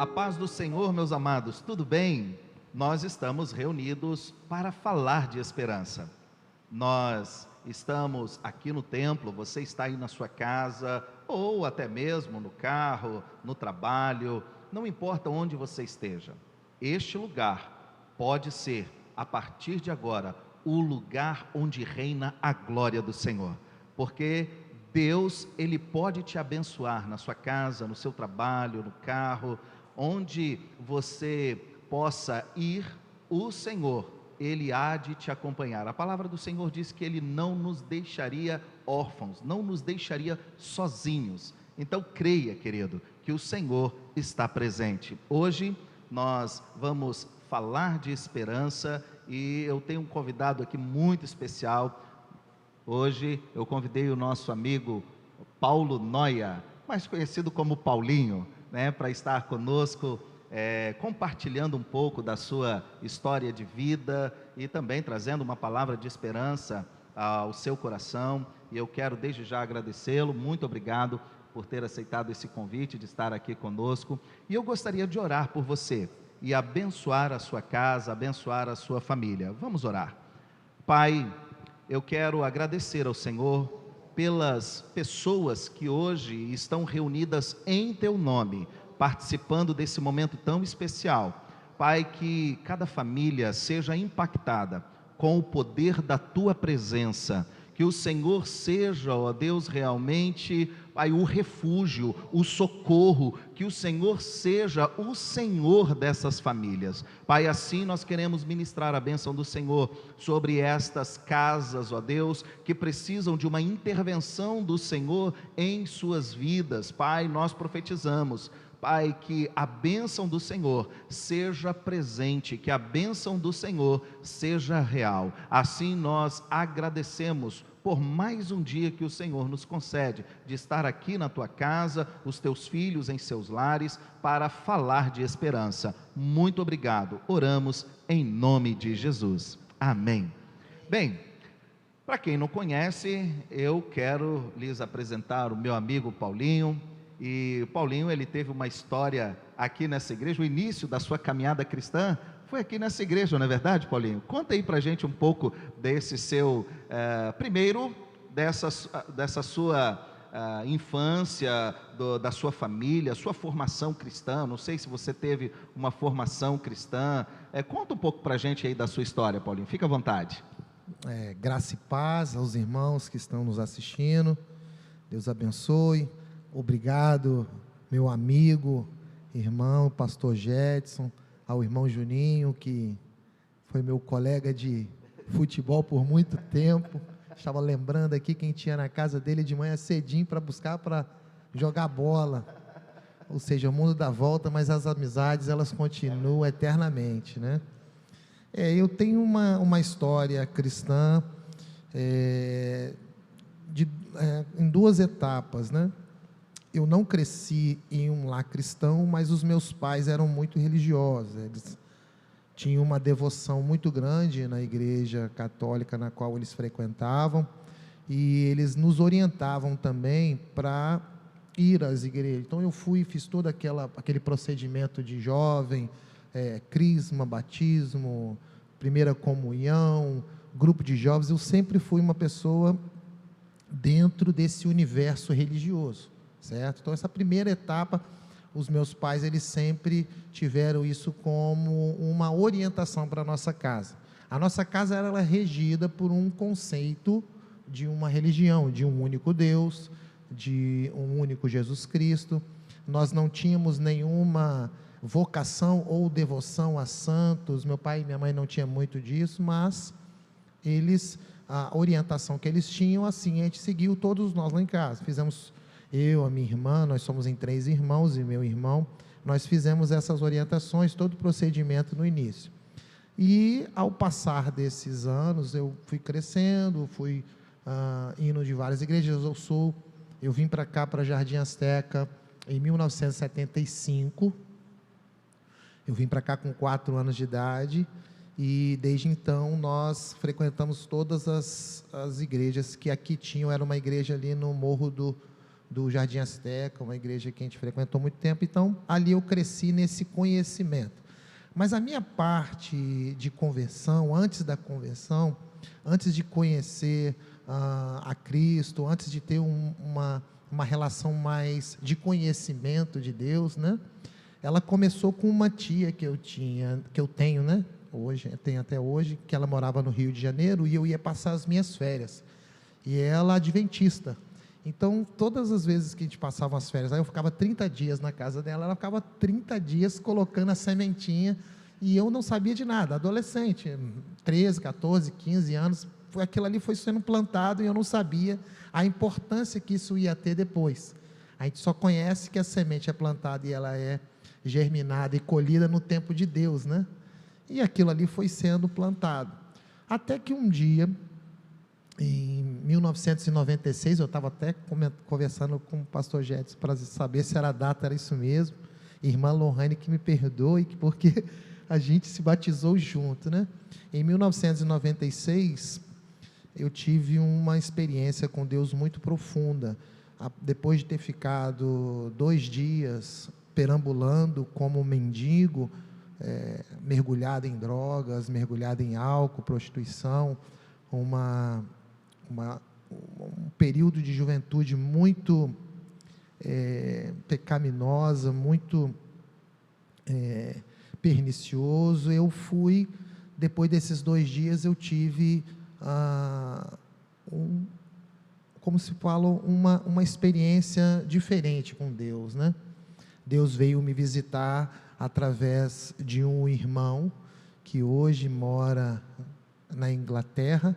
A paz do Senhor, meus amados, tudo bem? Nós estamos reunidos para falar de esperança. Nós estamos aqui no templo, você está aí na sua casa, ou até mesmo no carro, no trabalho, não importa onde você esteja. Este lugar pode ser, a partir de agora, o lugar onde reina a glória do Senhor, porque Deus, Ele pode te abençoar na sua casa, no seu trabalho, no carro, onde você possa ir, o Senhor, Ele há de te acompanhar. A palavra do Senhor diz que Ele não nos deixaria órfãos, não nos deixaria sozinhos. Então creia, querido, que o Senhor está presente. Hoje nós vamos falar de esperança e eu tenho um convidado aqui muito especial. Hoje eu convidei o nosso amigo Paulo Noia, mais conhecido como Paulinho, para estar conosco, compartilhando um pouco da sua história de vida e também trazendo uma palavra de esperança ao seu coração. E eu quero desde já agradecê-lo, muito obrigado por ter aceitado esse convite de estar aqui conosco. E eu gostaria de orar por você e abençoar a sua casa, abençoar a sua família. Vamos orar. Pai, eu quero agradecer ao Senhor pelas pessoas que hoje estão reunidas em Teu nome, participando desse momento tão especial. Pai, que cada família seja impactada com o poder da Tua presença, que o Senhor seja, ó Deus, realmente, Pai, o refúgio, o socorro, que o Senhor seja o Senhor dessas famílias. Pai, assim nós queremos ministrar a bênção do Senhor sobre estas casas, ó Deus, que precisam de uma intervenção do Senhor em suas vidas. Pai, nós profetizamos, Pai, que a bênção do Senhor seja presente, que a bênção do Senhor seja real. Assim nós agradecemos por mais um dia que o Senhor nos concede, de estar aqui na tua casa, os teus filhos em seus lares, para falar de esperança. Muito obrigado. Oramos em nome de Jesus. Amém. Bem, para quem não conhece, eu quero lhes apresentar o meu amigo Paulinho. E Paulinho, ele teve uma história aqui nessa igreja, o início da sua caminhada cristã foi aqui nessa igreja, não é verdade, Paulinho? Conta aí pra gente um pouco desse seu, primeiro, dessa sua infância, da sua família, sua formação cristã. Não sei se você teve uma formação cristã. Conta um pouco pra gente aí da sua história, Paulinho, fica à vontade. Graça e paz aos irmãos que estão nos assistindo, Deus abençoe. Obrigado, meu amigo, irmão, pastor Jetson, ao irmão Juninho, que foi meu colega de futebol por muito tempo. Estava lembrando aqui quem tinha na casa dele de manhã cedinho para buscar para jogar bola. Ou seja, o mundo dá volta, mas as amizades, elas continuam eternamente, né? Eu tenho uma história cristã em duas etapas, né? Eu não cresci em um lar cristão, mas os meus pais eram muito religiosos. Eles tinham uma devoção muito grande na igreja católica na qual eles frequentavam, e eles nos orientavam também para ir às igrejas. Então eu fiz todo aquele procedimento de jovem, crisma, batismo, primeira comunhão, grupo de jovens. Eu sempre fui uma pessoa dentro desse universo religioso. Certo? Então essa primeira etapa, os meus pais, eles sempre tiveram isso como uma orientação para a nossa casa. A nossa casa era regida por um conceito de uma religião, de um único Deus, de um único Jesus Cristo. Nós não tínhamos nenhuma vocação ou devoção a santos. Meu pai e minha mãe não tinham muito disso, mas a orientação que eles tinham, assim, a gente seguiu, todos nós lá em casa. Eu, a minha irmã, nós somos em 3 irmãos e meu irmão, nós fizemos essas orientações, todo o procedimento no início. E ao passar desses anos, eu fui crescendo, fui indo de várias igrejas. Eu vim para cá, para Jardim Azteca, em 1975, eu vim para cá com 4 anos de idade, e desde então nós frequentamos todas as igrejas que aqui tinham. Era uma igreja ali no Morro do Jardim Azteca, uma igreja que a gente frequentou muito tempo. Então, ali eu cresci nesse conhecimento. Mas a minha parte de conversão, antes da conversão, antes de conhecer a Cristo, antes de ter uma relação mais de conhecimento de Deus, né? Ela começou com uma tia que eu tenho, né? Hoje, tenho até hoje, que ela morava no Rio de Janeiro e eu ia passar as minhas férias. E ela adventista. Então, todas as vezes que a gente passava as férias, aí eu ficava 30 dias na casa dela, ela ficava 30 dias colocando a sementinha e eu não sabia de nada, adolescente, 13, 14, 15 anos, aquilo ali foi sendo plantado e eu não sabia a importância que isso ia ter depois. A gente só conhece que a semente é plantada e ela é germinada e colhida no tempo de Deus, né? E aquilo ali foi sendo plantado. Até que um dia, em 1996, eu estava até conversando com o pastor Jedson para saber se a data era isso mesmo. Irmã Lohane, que me perdoe, porque a gente se batizou junto, né? Em 1996, eu tive uma experiência com Deus muito profunda. Depois de ter ficado 2 dias perambulando como mendigo, mergulhado em drogas, mergulhado em álcool, prostituição, um período de juventude muito pecaminosa, muito pernicioso. Eu fui, depois desses 2 dias, eu tive como se fala, uma experiência diferente com Deus, né? Deus veio me visitar através de um irmão que hoje mora na Inglaterra,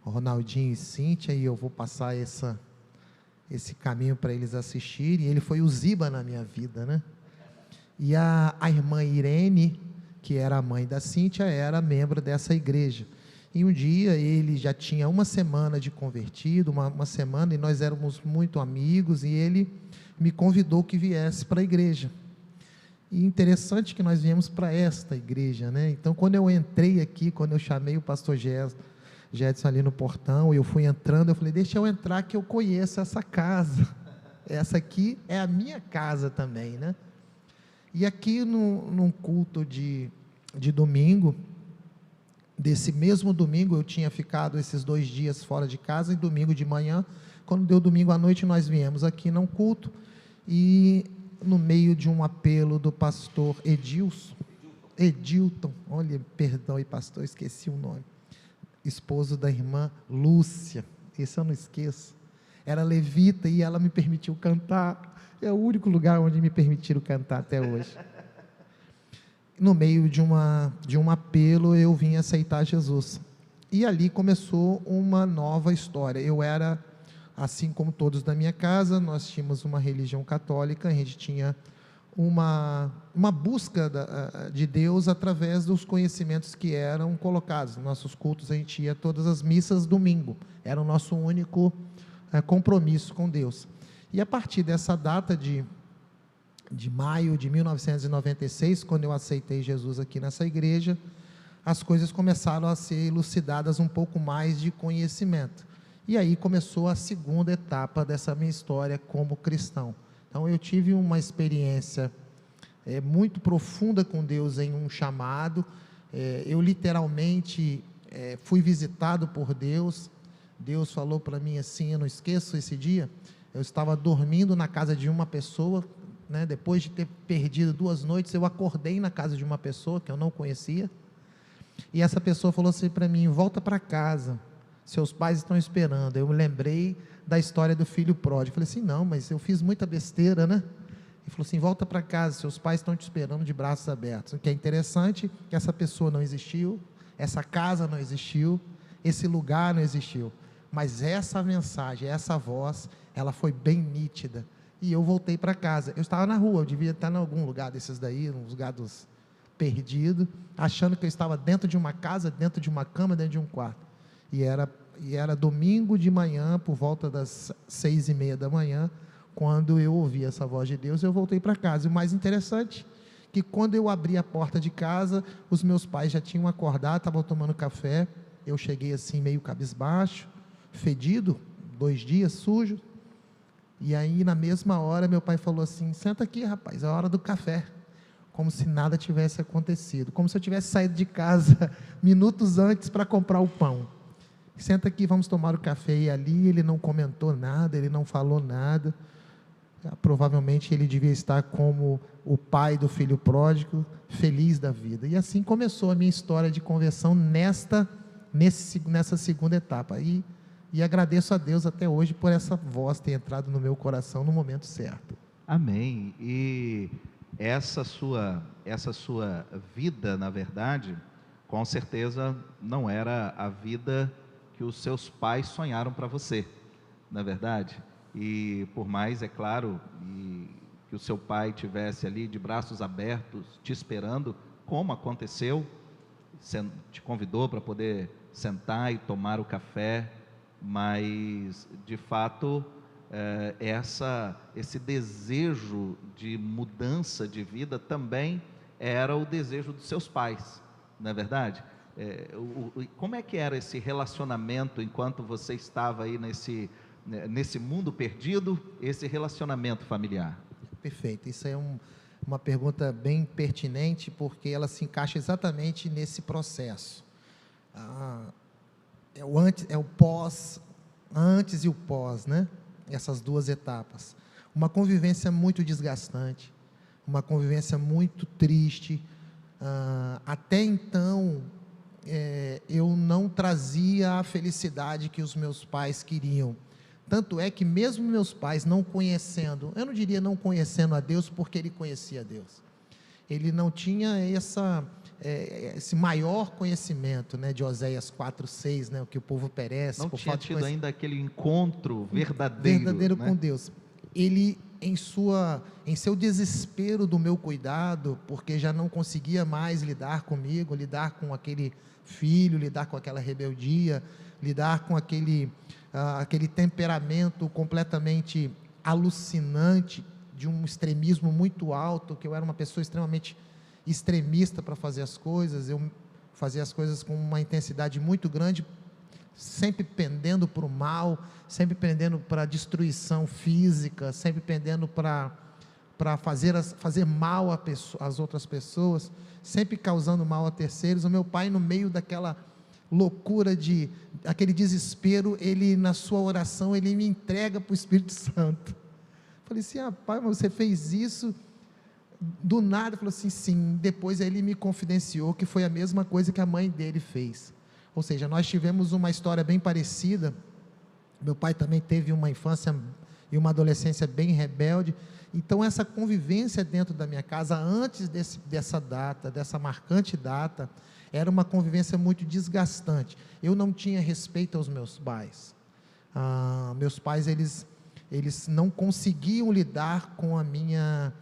Ronaldinho e Cíntia, e eu vou passar esse caminho para eles assistirem. Ele foi o Ziba na minha vida, né? E a irmã Irene, que era a mãe da Cíntia, era membro dessa igreja. E um dia ele já tinha 1 semana de convertido, uma semana, e nós éramos muito amigos, e ele me convidou que viesse para a igreja. E interessante que nós viemos para esta igreja, né? Então, quando eu entrei aqui, quando eu chamei o pastor Jedson ali no portão, eu fui entrando, eu falei, deixa eu entrar que eu conheço essa casa. Essa aqui é a minha casa também, né? E aqui num culto de domingo, desse mesmo domingo, eu tinha ficado esses 2 dias fora de casa, e domingo de manhã, quando deu domingo à noite, nós viemos aqui num culto, e no meio de um apelo do pastor Edilton, olha, perdão aí pastor, esqueci o nome, esposo da irmã Lúcia, esse eu não esqueço, era levita e ela me permitiu cantar, é o único lugar onde me permitiram cantar até hoje. No meio de um apelo, eu vim aceitar Jesus, e ali começou uma nova história. Eu era, assim como todos da minha casa, nós tínhamos uma religião católica, a gente tinha uma busca de Deus através dos conhecimentos que eram colocados. Nos nossos cultos, a gente ia todas as missas domingo, era o nosso único compromisso com Deus. E a partir dessa data de maio de 1996, quando eu aceitei Jesus aqui nessa igreja, as coisas começaram a ser elucidadas um pouco mais de conhecimento. E aí começou a segunda etapa dessa minha história como cristão. Então eu tive uma experiência muito profunda com Deus em um chamado. Eu literalmente fui visitado por Deus. Deus falou para mim assim, eu não esqueço esse dia, eu estava dormindo na casa de uma pessoa, né, depois de ter perdido 2 noites, eu acordei na casa de uma pessoa que eu não conhecia, e essa pessoa falou assim para mim, volta para casa, seus pais estão esperando. Eu me lembrei da história do filho pródigo, eu falei assim, não, mas eu fiz muita besteira, né? Ele falou assim, volta para casa, seus pais estão te esperando de braços abertos. O que é interessante, que essa pessoa não existiu, essa casa não existiu, esse lugar não existiu, mas essa mensagem, essa voz, ela foi bem nítida, e eu voltei para casa. Eu estava na rua, eu devia estar em algum lugar desses daí, uns lugares perdidos, achando que eu estava dentro de uma casa, dentro de uma cama, dentro de um quarto, e era domingo de manhã, por volta das 6:30 da manhã, quando eu ouvi essa voz de Deus, eu voltei para casa. E o mais interessante, que quando eu abri a porta de casa, os meus pais já tinham acordado, estavam tomando café, eu cheguei assim meio cabisbaixo, fedido, 2 dias, sujo, E aí, na mesma hora, meu pai falou assim: senta aqui, rapaz, é a hora do café. Como se nada tivesse acontecido, como se eu tivesse saído de casa minutos antes para comprar o pão. Senta aqui, vamos tomar o café. E ali ele não comentou nada, ele não falou nada. Provavelmente ele devia estar como o pai do filho pródigo, feliz da vida. E assim começou a minha história de conversão nessa segunda etapa. E agradeço a Deus até hoje por essa voz ter entrado no meu coração no momento certo. Amém. E essa sua vida, na verdade, com certeza não era a vida que os seus pais sonharam para você, na verdade. E por mais, é claro, que o seu pai tivesse ali de braços abertos, te esperando, como aconteceu, te convidou para poder sentar e tomar o café, mas de fato esse desejo de mudança de vida também era o desejo dos seus pais, não é verdade? Como é que era esse relacionamento enquanto você estava aí nesse mundo perdido, esse relacionamento familiar? Perfeito, isso é uma pergunta bem pertinente, porque ela se encaixa exatamente nesse processo. É o antes, é o pós, antes e o pós, né? Essas duas etapas. Uma convivência muito desgastante, uma convivência muito triste. Até então, eu não trazia a felicidade que os meus pais queriam. Tanto é que mesmo meus pais não conhecendo, eu não diria não conhecendo a Deus, porque ele conhecia a Deus. Ele não tinha esse maior conhecimento, né, de Oséias 4:6, né, o que o povo perece. Não por tinha falta de tido ainda aquele encontro verdadeiro, né? com Deus. Ele, em seu desespero do meu cuidado, porque já não conseguia mais lidar comigo, lidar com aquele filho, lidar com aquela rebeldia, lidar com aquele temperamento completamente alucinante, de um extremismo muito alto, que eu era uma pessoa extremamente extremista para fazer as coisas, eu fazia as coisas com uma intensidade muito grande, sempre pendendo para o mal, sempre pendendo para a destruição física, sempre pendendo para fazer mal às outras pessoas, sempre causando mal a terceiros. O meu pai, no meio daquela loucura, aquele desespero, ele, na sua oração, ele me entrega para o Espírito Santo. Falei assim: pai, mas você fez isso do nada? Ele falou assim: sim. Depois ele me confidenciou que foi a mesma coisa que a mãe dele fez. Ou seja, nós tivemos uma história bem parecida. Meu pai também teve uma infância e uma adolescência bem rebelde. Então essa convivência dentro da minha casa, antes dessa marcante data, era uma convivência muito desgastante. Eu não tinha respeito aos meus pais. Meus pais, eles não conseguiam lidar com a minha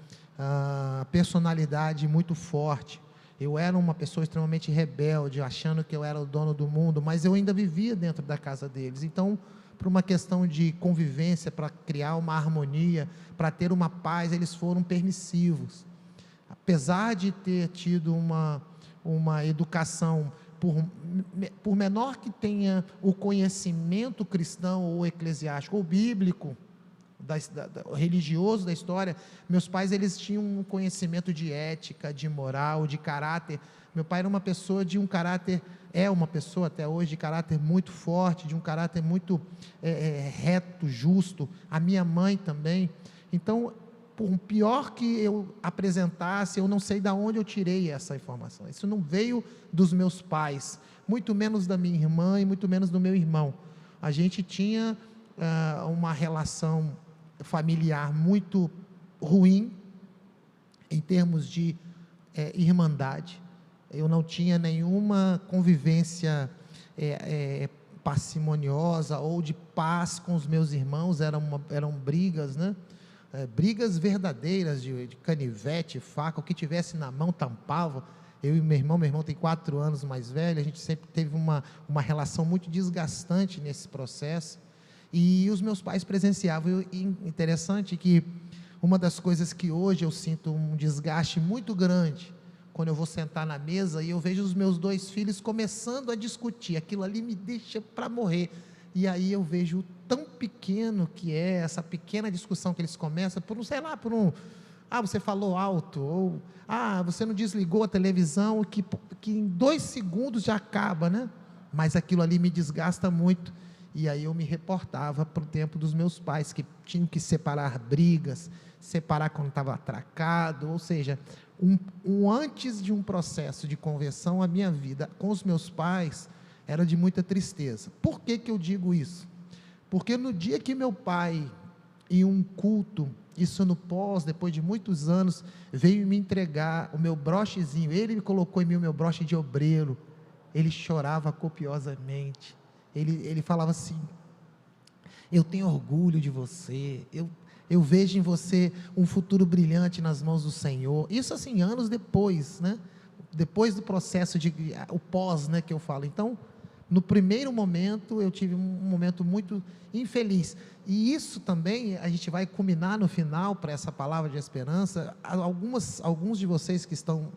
personalidade muito forte. Eu era uma pessoa extremamente rebelde, achando que eu era o dono do mundo, mas eu ainda vivia dentro da casa deles. Então, por uma questão de convivência, para criar uma harmonia, para ter uma paz, eles foram permissivos. Apesar de ter tido uma educação, por menor que tenha o conhecimento cristão ou eclesiástico ou bíblico, religioso da história, meus pais, eles tinham um conhecimento de ética, de moral, de caráter. Meu pai era uma pessoa de um caráter, é uma pessoa até hoje de caráter muito forte, de um caráter muito reto, justo. A minha mãe também. Então, por pior que eu apresentasse, eu não sei de onde eu tirei essa informação. Isso não veio dos meus pais, muito menos da minha irmã e muito menos do meu irmão. A gente tinha uma relação familiar muito ruim, em termos de irmandade. Eu não tinha nenhuma convivência parcimoniosa ou de paz com os meus irmãos. Eram brigas, né? Brigas verdadeiras, de canivete, faca, o que tivesse na mão tampava. Eu e meu irmão tem 4 anos mais velho, a gente sempre teve uma relação muito desgastante nesse processo, e os meus pais presenciavam. E interessante que uma das coisas que hoje eu sinto um desgaste muito grande, quando eu vou sentar na mesa e eu vejo os meus 2 filhos começando a discutir, aquilo ali me deixa para morrer. E aí eu vejo tão pequeno que é essa pequena discussão que eles começam, por um, sei lá, você falou alto, ou, você não desligou a televisão, que em 2 segundos já acaba, né? Mas aquilo ali me desgasta muito, e aí eu me reportava para o tempo dos meus pais, que tinham que separar brigas, separar quando estava atracado, ou seja, antes de um processo de conversão, a minha vida com os meus pais era de muita tristeza. Por que eu digo isso? Porque no dia que meu pai, em um culto, isso no depois de muitos anos, veio me entregar o meu brochezinho, ele me colocou em mim o meu broche de obreiro, ele chorava copiosamente, ele falava assim: eu tenho orgulho de você, eu vejo em você um futuro brilhante nas mãos do Senhor. Isso assim, anos depois, né? Depois do processo o pós, né, que eu falo. Então, no primeiro momento, eu tive um momento muito infeliz, e isso também, a gente vai culminar no final, para essa palavra de esperança. Alguns de vocês que estão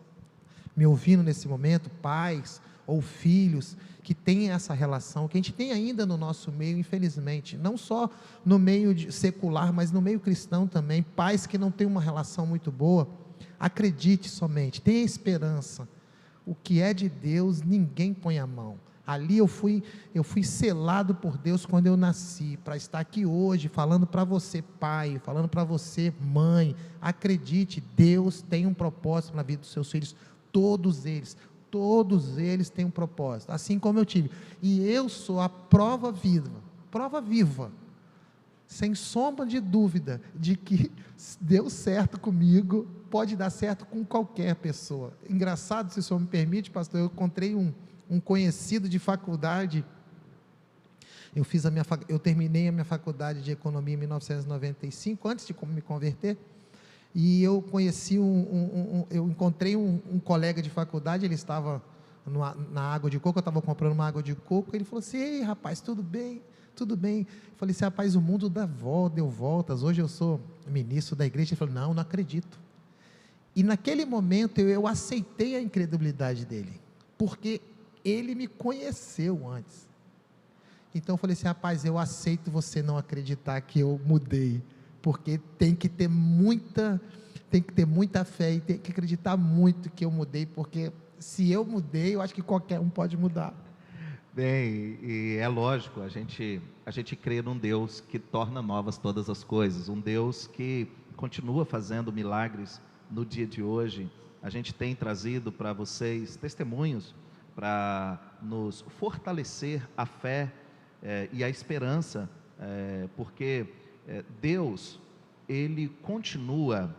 me ouvindo nesse momento, pais ou filhos, que têm essa relação, que a gente tem ainda no nosso meio, infelizmente, não só no meio secular, mas no meio cristão também, pais que não têm uma relação muito boa. Acredite somente, tenha esperança, o que é de Deus, ninguém põe a mão. Ali eu fui selado por Deus quando eu nasci, para estar aqui hoje, falando para você pai, falando para você mãe. Acredite, Deus tem um propósito na vida dos seus filhos, todos eles têm um propósito, assim como eu tive, e eu sou a prova viva, sem sombra de dúvida, de que deu certo comigo, pode dar certo com qualquer pessoa. Engraçado, se o senhor me permite, pastor, eu encontrei um conhecido de faculdade, eu terminei a minha faculdade de economia em 1995, antes de me converter, e eu conheci eu encontrei um colega de faculdade, ele estava na água de coco, eu estava comprando uma água de coco, ele falou assim: ei rapaz, tudo bem? Eu falei assim: rapaz, o mundo deu voltas, hoje eu sou ministro da igreja. Ele falou: não acredito. E naquele momento eu aceitei a incredulidade dele, porque ele me conheceu antes. Então eu falei assim: rapaz, eu aceito você não acreditar que eu mudei, porque tem que ter muita fé, e tem que acreditar muito que eu mudei, porque se eu mudei, eu acho que qualquer um pode mudar. Bem, e é lógico, a gente crê num Deus que torna novas todas as coisas, um Deus que continua fazendo milagres no dia de hoje. A gente tem trazido para vocês testemunhos para nos fortalecer a fé e a esperança, porque Deus, Ele continua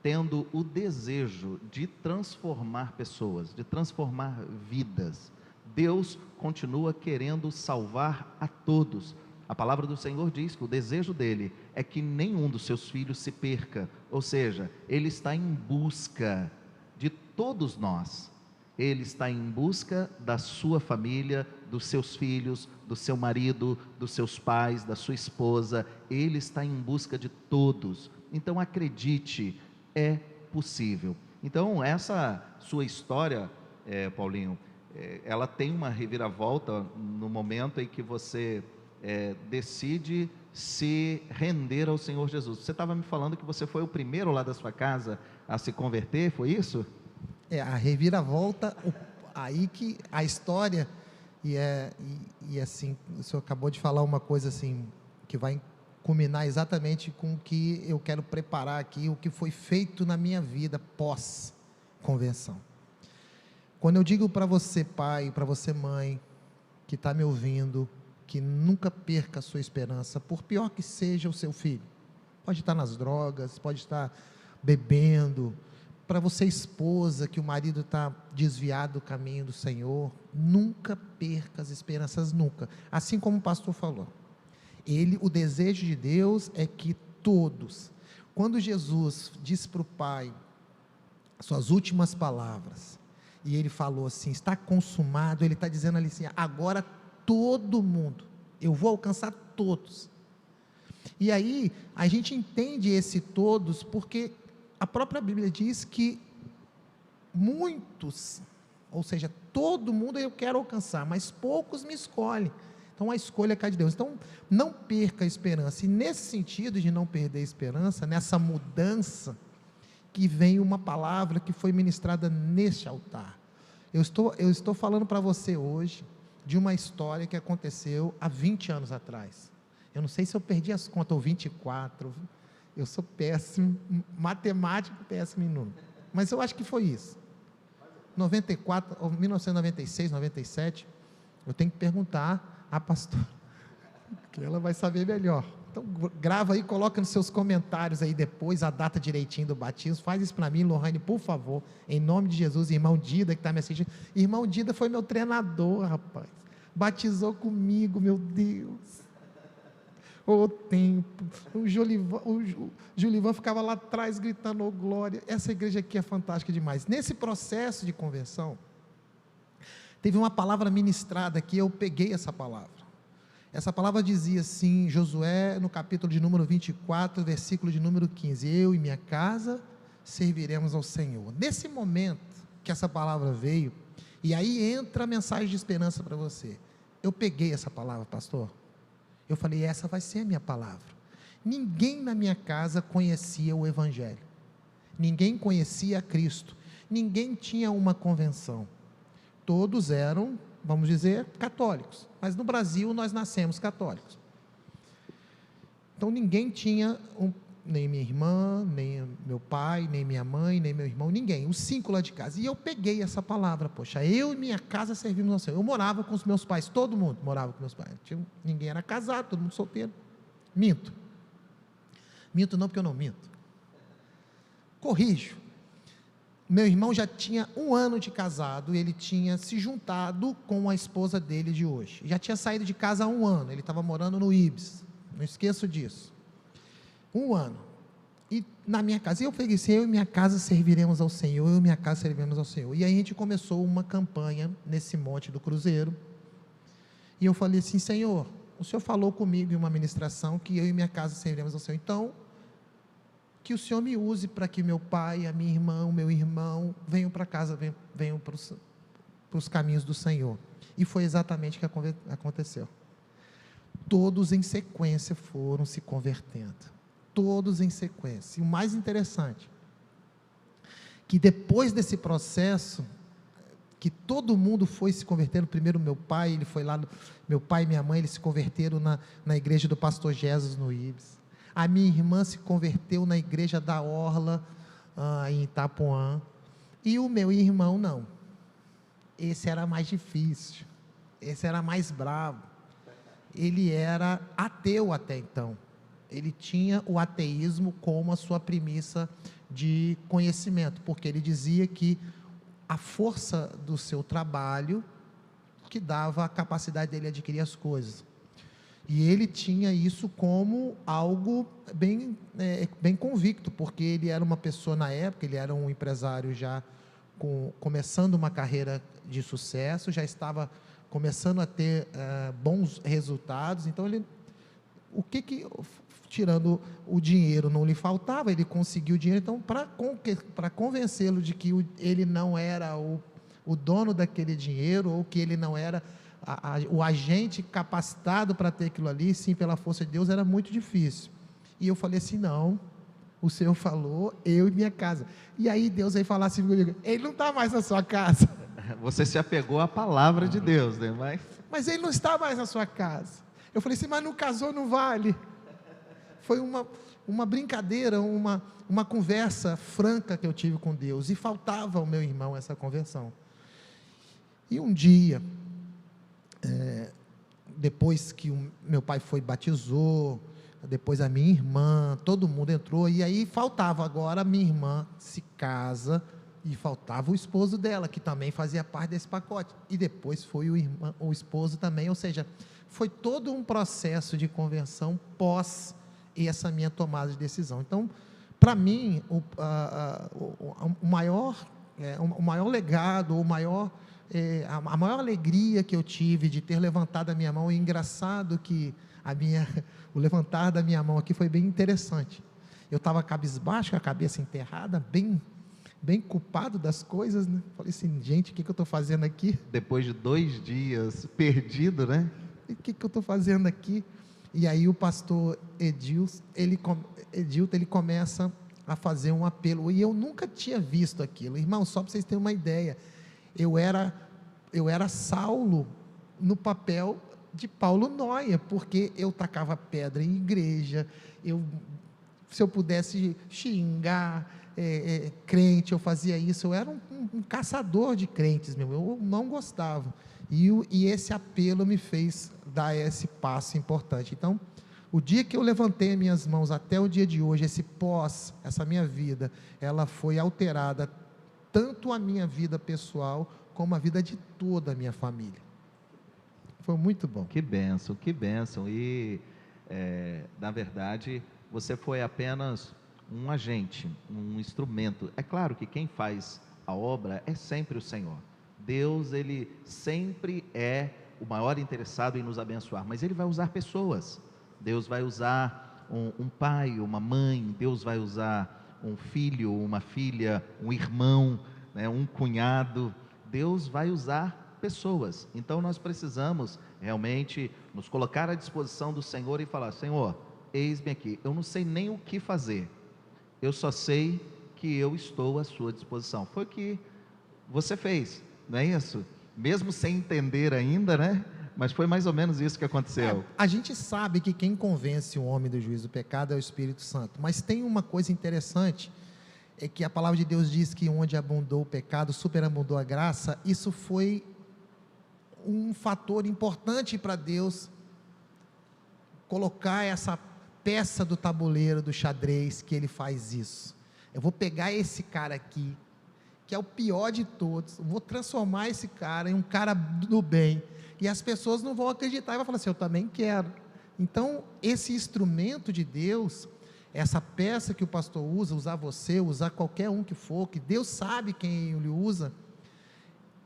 tendo o desejo de transformar pessoas, de transformar vidas. Deus continua querendo salvar a todos. A palavra do Senhor diz que o desejo dele é que nenhum dos seus filhos se perca, ou seja, ele está em busca de todos nós. Ele está em busca da sua família, dos seus filhos, do seu marido, dos seus pais, da sua esposa. Ele está em busca de todos. Então acredite, é possível. Então essa sua história, Paulinho, ela tem uma reviravolta no momento em que você decide se render ao Senhor Jesus. Você estava me falando que você foi o primeiro lá da sua casa a se converter, foi isso? A reviravolta, aí que a história, e assim, o senhor acabou de falar uma coisa assim, que vai culminar exatamente com o que eu quero preparar aqui, o que foi feito na minha vida pós-convenção. Quando eu digo para você pai, para você mãe, que está me ouvindo, que nunca perca a sua esperança, por pior que seja o seu filho, pode estar nas drogas, pode estar bebendo, para você esposa, que o marido está desviado do caminho do Senhor, nunca perca as esperanças, nunca. Assim como o pastor falou, o desejo de Deus é que todos, quando Jesus disse para o Pai suas últimas palavras, e ele falou assim, está consumado, ele está dizendo ali assim, agora todo mundo, eu vou alcançar todos. E aí a gente entende esse todos, porque a própria Bíblia diz que muitos, ou seja, todo mundo eu quero alcançar, mas poucos me escolhem. Então a escolha cai de Deus. Então não perca a esperança. E nesse sentido de não perder a esperança, nessa mudança, que vem uma palavra que foi ministrada neste altar. Eu estou falando para você hoje de uma história que aconteceu há 20 anos atrás. Eu não sei se eu perdi as contas, ou 24. Eu sou péssimo, matemático, péssimo em número. Mas eu acho que foi isso. 94, ou 1996, 97, eu tenho que perguntar à pastora, que ela vai saber melhor. Então grava aí, coloca nos seus comentários aí depois a data direitinho do batismo. Faz isso para mim, Lohane, por favor, em nome de Jesus. Irmão Dida que está me assistindo, irmão Dida foi meu treinador, rapaz, batizou comigo, meu Deus, o tempo. O Julivan ficava lá atrás gritando, oh glória. Essa igreja aqui é fantástica demais. Nesse processo de conversão, teve uma palavra ministrada que eu peguei essa palavra. Essa palavra dizia assim, Josué, no capítulo de número 24, versículo de número 15, eu e minha casa serviremos ao Senhor. Nesse momento que essa palavra veio, e aí entra a mensagem de esperança para você. Eu peguei essa palavra, pastor. Eu falei, essa vai ser a minha palavra. Ninguém na minha casa conhecia o Evangelho. Ninguém conhecia Cristo. Ninguém tinha uma convenção. Todos eram, vamos dizer, católicos. Mas no Brasil nós nascemos católicos. Então ninguém tinha, nem minha irmã, nem meu pai, nem minha mãe, nem meu irmão, ninguém, os 5 lá de casa. E eu peguei essa palavra, poxa, eu e minha casa servimos ao Senhor. Eu morava com os meus pais, todo mundo morava com meus pais. Ninguém era casado, todo mundo solteiro. Minto não, porque eu não minto. Corrijo. Meu irmão já tinha 1 ano de casado, ele tinha se juntado com a esposa dele de hoje, já tinha saído de casa há 1 ano, ele estava morando no Ibis, não esqueço disso, 1 ano, e na minha casa, eu peguei assim, eu e minha casa serviremos ao Senhor, eu e minha casa serviremos ao Senhor, e aí a gente começou uma campanha, nesse monte do Cruzeiro, e eu falei assim, Senhor, o Senhor falou comigo em uma ministração, que eu e minha casa serviremos ao Senhor, então, que o Senhor me use para que meu pai, a minha irmã, o meu irmão, venham para casa, venham para os caminhos do Senhor, e foi exatamente o que aconteceu, todos em sequência foram se convertendo, todos em sequência, e o mais interessante, que depois desse processo, que todo mundo foi se convertendo, primeiro meu pai, ele foi lá, meu pai e minha mãe, eles se converteram na igreja do pastor Jesus no Ibis, a minha irmã se converteu na igreja da Orla, em Itapuã, e o meu irmão não, esse era mais difícil, esse era mais bravo, ele era ateu até então, ele tinha o ateísmo como a sua premissa de conhecimento, porque ele dizia que a força do seu trabalho que dava a capacidade dele adquirir as coisas, e ele tinha isso como algo bem convicto, porque ele era uma pessoa na época, ele era um empresário já começando uma carreira de sucesso, já estava começando a ter bons resultados, então tirando o dinheiro não lhe faltava, ele conseguiu o dinheiro, então para convencê-lo de que ele não era o dono daquele dinheiro, ou que ele não era o agente capacitado para ter aquilo ali, sim, pela força de Deus, era muito difícil, e eu falei assim, não, o Senhor falou, eu e minha casa, e aí Deus veio falar assim comigo, ele não está mais na sua casa, você se apegou à palavra de Deus, né? Mas ele não está mais na sua casa, eu falei assim, mas não casou, não vale, foi uma brincadeira, uma conversa franca que eu tive com Deus, e faltava ao meu irmão essa conversão, e um dia, depois que o meu pai batizou, depois a minha irmã, todo mundo entrou, e aí faltava agora a minha irmã se casa, e faltava o esposo dela, que também fazia parte desse pacote, e depois foi o esposo também, ou seja, foi todo um processo de conversão pós essa minha tomada de decisão. Então, para mim, o maior legado, a maior alegria que eu tive de ter levantado a minha mão, e engraçado que o levantar da minha mão aqui foi bem interessante, eu estava cabisbaixo, com a cabeça enterrada, bem culpado das coisas, né? Falei assim, gente, o que eu estou fazendo aqui? Depois de 2 dias perdido, né? o que eu estou fazendo aqui? E aí o pastor Edilton, ele começa a fazer um apelo, e eu nunca tinha visto aquilo. Irmão, só para vocês terem uma ideia, eu era Saulo no papel de Paulo Noia, porque eu tacava pedra em igreja, se eu pudesse xingar crente, eu fazia isso. Eu era um caçador de crentes mesmo, eu não gostava, e esse apelo me fez dar esse passo importante. Então, o dia que eu levantei minhas mãos até o dia de hoje, essa minha vida, ela foi alterada, tanto a minha vida pessoal, como a vida de toda a minha família. Foi muito bom. Que bênção, que bênção. E, na verdade, você foi apenas um agente, um instrumento. É claro que quem faz a obra é sempre o Senhor. Deus, Ele sempre é o maior interessado em nos abençoar, mas Ele vai usar pessoas. Deus vai usar um pai, uma mãe, Deus vai usar um filho, uma filha, um irmão, né, um cunhado. Deus vai usar pessoas. Então nós precisamos realmente nos colocar à disposição do Senhor e falar: Senhor, eis-me aqui, eu não sei nem o que fazer, eu só sei que eu estou à sua disposição. Foi o que você fez, não é isso? Mesmo sem entender ainda, né? Mas foi mais ou menos isso que aconteceu. A gente sabe que quem convence o homem do juízo do pecado é o Espírito Santo, mas tem uma coisa interessante, é que a palavra de Deus diz que onde abundou o pecado, superabundou a graça. Isso foi um fator importante para Deus colocar essa peça do tabuleiro do xadrez, que Ele faz isso. Eu vou pegar esse cara aqui, que é o pior de todos, vou transformar esse cara em um cara do bem, e as pessoas não vão acreditar, e vão falar assim: eu também quero. Então, esse instrumento de Deus, essa peça que o pastor usa, usar você, usar qualquer um que for, que Deus sabe quem ele usa,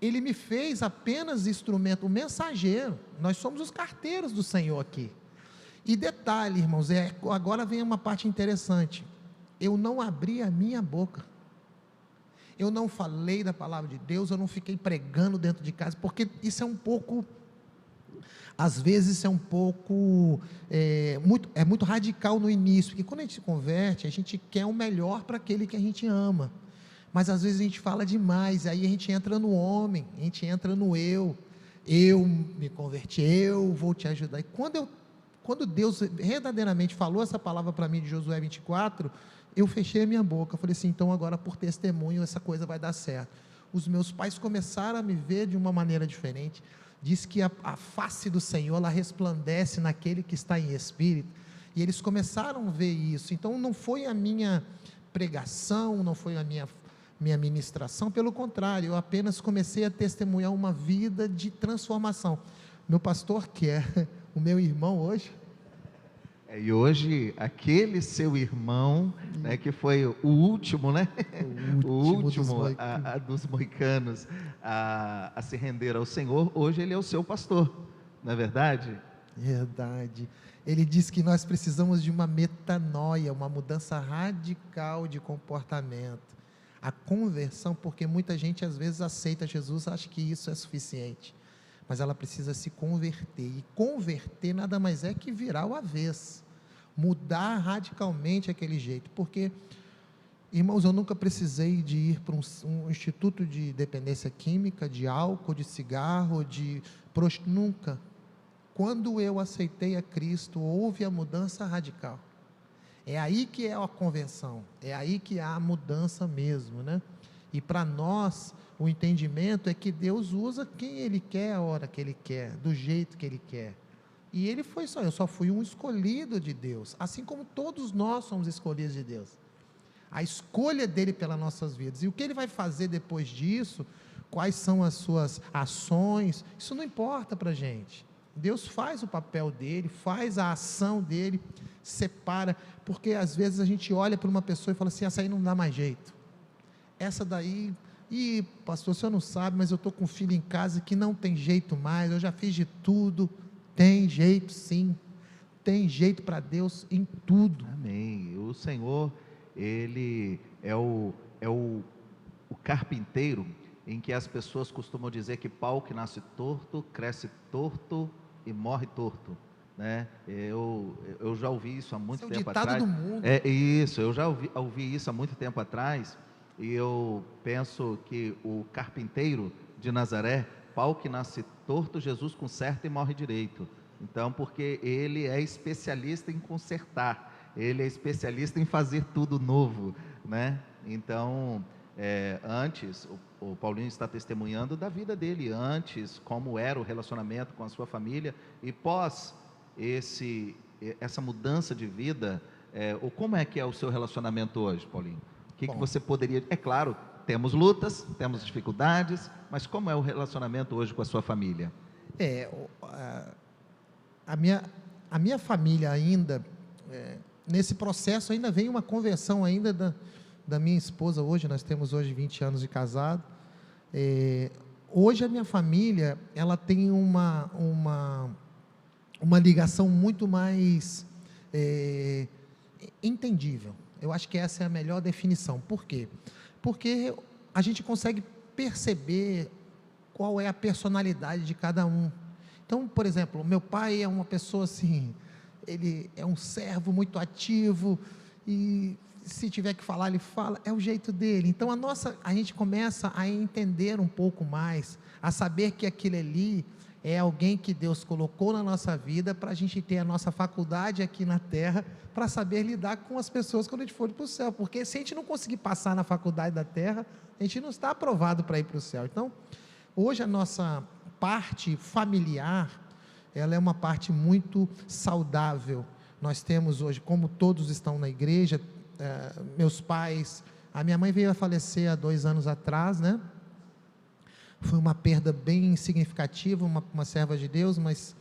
Ele me fez apenas instrumento, o mensageiro. Nós somos os carteiros do Senhor aqui. E detalhe, irmãos, agora vem uma parte interessante: eu não abri a minha boca, eu não falei da palavra de Deus, eu não fiquei pregando dentro de casa, porque isso é um pouco, às vezes é um pouco, muito radical no início, porque quando a gente se converte, a gente quer o melhor para aquele que a gente ama, mas às vezes a gente fala demais, aí a gente entra no homem, a gente entra no eu me converti, eu vou te ajudar. E quando Deus verdadeiramente falou essa palavra para mim de Josué 24, eu fechei a minha boca, eu falei assim: então agora, por testemunho, essa coisa vai dar certo. Os meus pais começaram a me ver de uma maneira diferente. Diz que a face do Senhor, ela resplandece naquele que está em espírito, e eles começaram a ver isso. Então não foi a minha pregação, não foi a minha ministração, pelo contrário, eu apenas comecei a testemunhar uma vida de transformação. Meu pastor, que é o meu irmão hoje, E hoje, aquele seu irmão, né, que foi o último, né? O último dos moicanos a se render ao Senhor, hoje ele é o seu pastor, não é verdade? Verdade. Ele diz que nós precisamos de uma metanoia, uma mudança radical de comportamento. A conversão, porque muita gente às vezes aceita Jesus, acha que isso é suficiente, mas ela precisa se converter, e converter nada mais é que virar o avesso, mudar radicalmente aquele jeito. Porque, irmãos, eu nunca precisei de ir para um instituto de dependência química, de álcool, de cigarro, nunca. Quando eu aceitei a Cristo, houve a mudança radical. É aí que é a conversão, é aí que há a mudança mesmo, né? E para nós, o entendimento é que Deus usa quem Ele quer, a hora que Ele quer, do jeito que Ele quer. E eu só fui um escolhido de Deus, assim como todos nós somos escolhidos de Deus. A escolha dele pelas nossas vidas, e o que Ele vai fazer depois disso, quais são as suas ações, isso não importa para a gente. Deus faz o papel dele, faz a ação dele, separa, porque às vezes a gente olha para uma pessoa e fala assim: essa aí não dá mais jeito, essa daí, pastor, o senhor não sabe, mas eu estou com um filho em casa que não tem jeito mais, eu já fiz de tudo. Tem jeito sim, tem jeito para Deus em tudo. Amém. O Senhor, Ele é o carpinteiro, em que as pessoas costumam dizer que pau que nasce torto, cresce torto e morre torto, né? Eu já ouvi isso há muito Esse é o tempo ditado atrás. do mundo. É isso, eu já ouvi isso há muito tempo atrás, e eu penso que o carpinteiro de Nazaré, pau que nasce torto, Jesus conserta e morre direito. Então, porque ele é especialista em consertar, ele é especialista em fazer tudo novo, né? Então, antes, o Paulinho está testemunhando da vida dele antes, como era o relacionamento com a sua família, e pós essa mudança de vida, ou como é que é o seu relacionamento hoje, Paulinho? O que Bom, você poderia... É claro, temos lutas, temos dificuldades, mas como é o relacionamento hoje com a sua família? é, o- a, a minha, a minha família ainda, nesse processo ainda vem uma conversão ainda da minha esposa hoje, nós temos hoje 20 anos de casado. Hoje a minha família, ela tem uma ligação muito mais é, entendível. Eu acho que essa é a melhor definição. Por quê? Porque a gente consegue perceber qual é a personalidade de cada um. Então, por exemplo, meu pai é uma pessoa assim, ele é um servo muito ativo e se tiver que falar, ele fala, é o jeito dele. Então a gente começa a entender um pouco mais, a saber que aquele ali é alguém que Deus colocou na nossa vida para a gente ter a nossa faculdade aqui na terra, para saber lidar com as pessoas quando a gente for para o céu, porque se a gente não conseguir passar na faculdade da terra, a gente não está aprovado para ir para o céu. Então, hoje a nossa parte familiar, ela é uma parte muito saudável. Nós temos hoje, como todos estão na igreja, meus pais, a minha mãe veio a falecer há 2 anos atrás, né? Foi uma perda bem significativa, uma serva de Deus, mas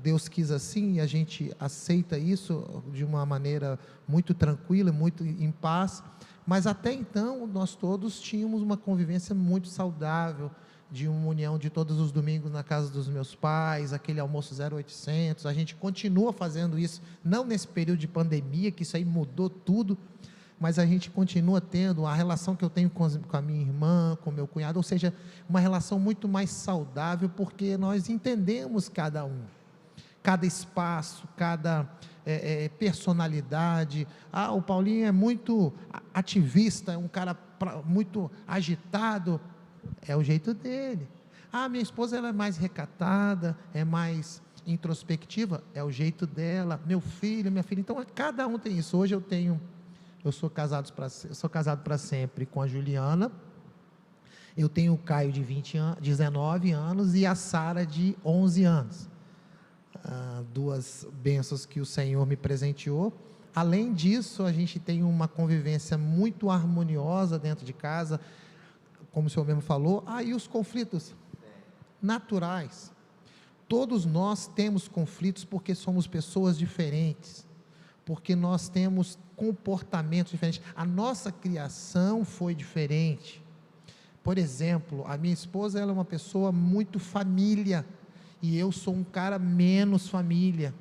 Deus quis assim e a gente aceita isso de uma maneira muito tranquila, muito em paz. Mas até então nós todos tínhamos uma convivência muito saudável, de uma união de todos os domingos na casa dos meus pais, aquele almoço 0800, a gente continua fazendo isso, não nesse período de pandemia, que isso aí mudou tudo, mas a gente continua tendo a relação que eu tenho com a minha irmã, com o meu cunhado, ou seja, uma relação muito mais saudável, porque nós entendemos cada um, cada espaço, cada personalidade. O Paulinho é muito ativista, é um cara muito agitado, é o jeito dele. Minha esposa ela é mais recatada, é mais introspectiva, é o jeito dela. Meu filho, minha filha, então cada um tem isso. Hoje eu sou casado para sempre com a Juliana. Eu tenho o Caio de 19 anos e a Sara de 11 anos. 2 bênçãos que o Senhor me presenteou. Além disso, a gente tem uma convivência muito harmoniosa dentro de casa, como o senhor mesmo falou. E os conflitos naturais. Todos nós temos conflitos porque somos pessoas diferentes, porque nós temos comportamentos diferentes. A nossa criação foi diferente. Por exemplo, a minha esposa ela é uma pessoa muito família e eu sou um cara menos família.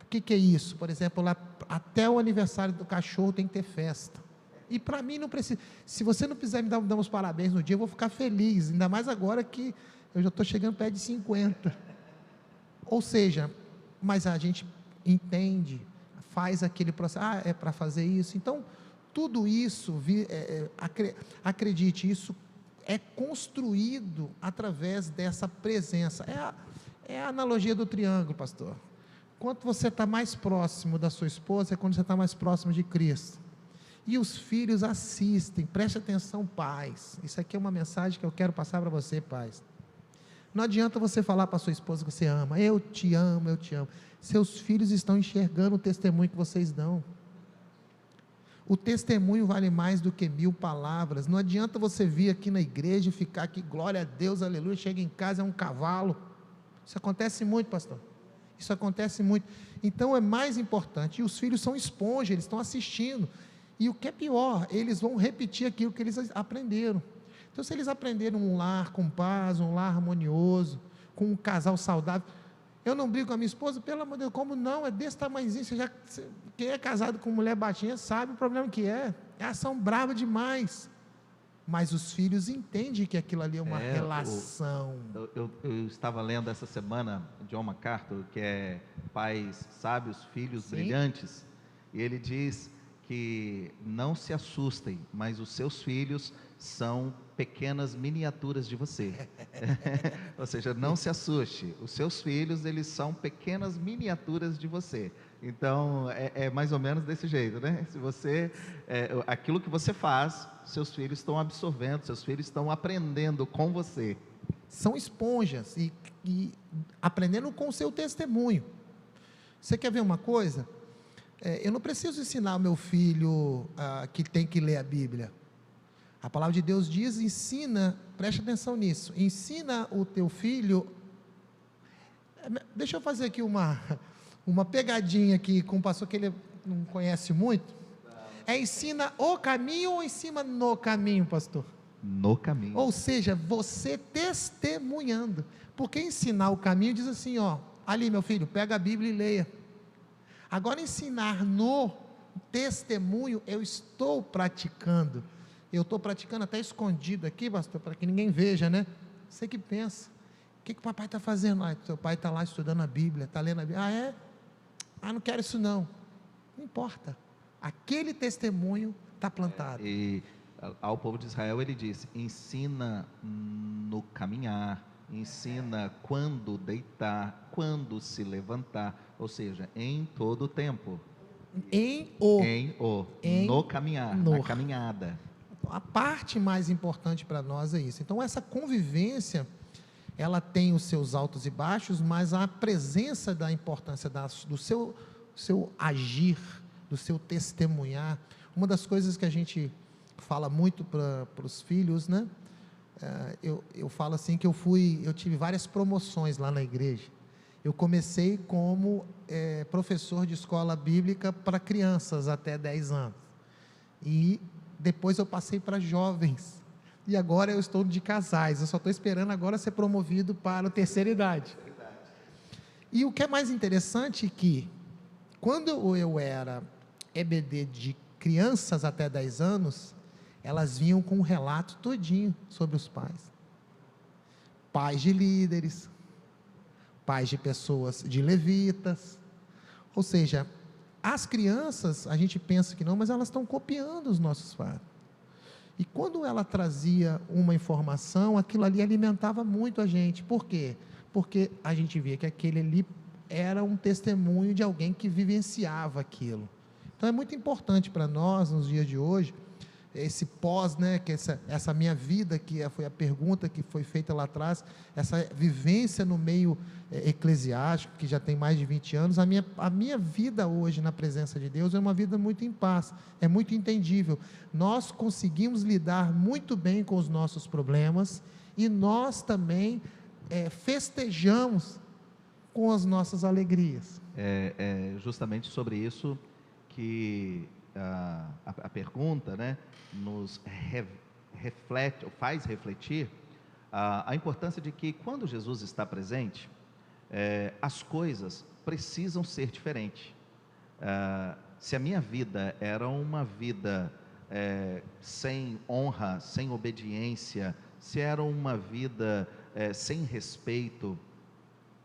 O que é isso? Por exemplo, até o aniversário do cachorro tem que ter festa. E para mim não precisa. Se você não quiser me dar os parabéns no dia, eu vou ficar feliz. Ainda mais agora que eu já estou chegando perto de 50. Ou seja, mas a gente entende, faz aquele processo. É para fazer isso. Então, tudo isso, acredite, isso é construído através dessa presença. É a analogia do triângulo, pastor. Quanto você está mais próximo da sua esposa, é quando você está mais próximo de Cristo. E os filhos assistem, preste atenção, pais. Isso aqui é uma mensagem que eu quero passar para você, pais. Não adianta você falar para sua esposa que você ama, eu te amo, eu te amo. Seus filhos estão enxergando o testemunho que vocês dão. O testemunho vale mais do que 1000 palavras. Não adianta você vir aqui na igreja e ficar aqui, glória a Deus, aleluia, chega em casa, é um cavalo. Isso acontece muito, pastor. Isso acontece muito. Então é mais importante. E os filhos são esponja, eles estão assistindo. E o que é pior, eles vão repetir aquilo que eles aprenderam. Então, se eles aprenderam um lar com paz, um lar harmonioso, com um casal saudável, eu não brigo com a minha esposa, pelo amor de Deus, como não? É desse tamanhozinho, quem é casado com mulher baixinha sabe o problema que é ação brava demais, mas os filhos entendem que aquilo ali é uma É, relação. eu estava lendo essa semana John MacArthur, que é Pais Sábios, Filhos Sim. Brilhantes, e ele diz que não se assustem, mas os seus filhos são pequenas miniaturas de você. Ou seja, não se assuste, os seus filhos, eles são pequenas miniaturas de você. Então, é mais ou menos desse jeito, né? Se você, aquilo que você faz, seus filhos estão absorvendo, seus filhos estão aprendendo com você. São esponjas e aprendendo com o seu testemunho. Você quer ver uma coisa? Eu não preciso ensinar o meu filho que tem que ler a Bíblia. A palavra de Deus diz, ensina, preste atenção nisso, ensina o teu filho. Deixa eu fazer aqui uma pegadinha aqui com um pastor que ele não conhece muito. Ensina o caminho ou ensina no caminho, pastor? No caminho. Ou seja, você testemunhando. Porque ensinar o caminho diz assim, ó, ali meu filho, pega a Bíblia e leia. Agora ensinar no testemunho, eu estou praticando. Eu estou praticando até escondido aqui, pastor, para que ninguém veja, né? Você que pensa, o que o papai está fazendo lá? Seu pai está lá estudando a Bíblia, está lendo a Bíblia. Ah, é? Ah, não quero isso não. Não importa. Aquele testemunho está plantado. E ao povo de Israel ele diz, ensina no caminhar, ensina quando deitar, quando se levantar, ou seja, em todo o tempo. No caminhar, na caminhada. A parte mais importante para nós é isso. Então, essa convivência, ela tem os seus altos e baixos, mas a presença da importância do seu agir, do seu testemunhar. Uma das coisas que a gente fala muito para os filhos, né? Eu falo assim que eu tive várias promoções lá na igreja. Eu comecei como professor de escola bíblica para crianças até 10 anos. E depois eu passei para jovens. E agora eu estou de casais. Eu só estou esperando agora ser promovido para a terceira idade. E o que é mais interessante é que, quando eu era EBD de crianças até 10 anos, elas vinham com um relato todinho sobre os pais. Pais de líderes, pais de pessoas, de levitas. Ou seja, as crianças, a gente pensa que não, mas elas estão copiando os nossos pais. E quando ela trazia uma informação, aquilo ali alimentava muito a gente. Por quê? Porque a gente via que aquele ali era um testemunho de alguém que vivenciava aquilo. Então é muito importante para nós, nos dias de hoje, esse pós, né, que essa minha vida, que foi a pergunta que foi feita lá atrás, essa vivência no meio eclesiástico, que já tem mais de 20 anos, a minha vida hoje na presença de Deus é uma vida muito em paz, é muito entendível. Nós conseguimos lidar muito bem com os nossos problemas, e nós também festejamos com as nossas alegrias. É justamente sobre isso que a pergunta, né, nos reflete, ou faz refletir a importância de que, quando Jesus está presente, as coisas precisam ser diferentes. Se a minha vida era uma vida sem honra, sem obediência, se era uma vida sem respeito,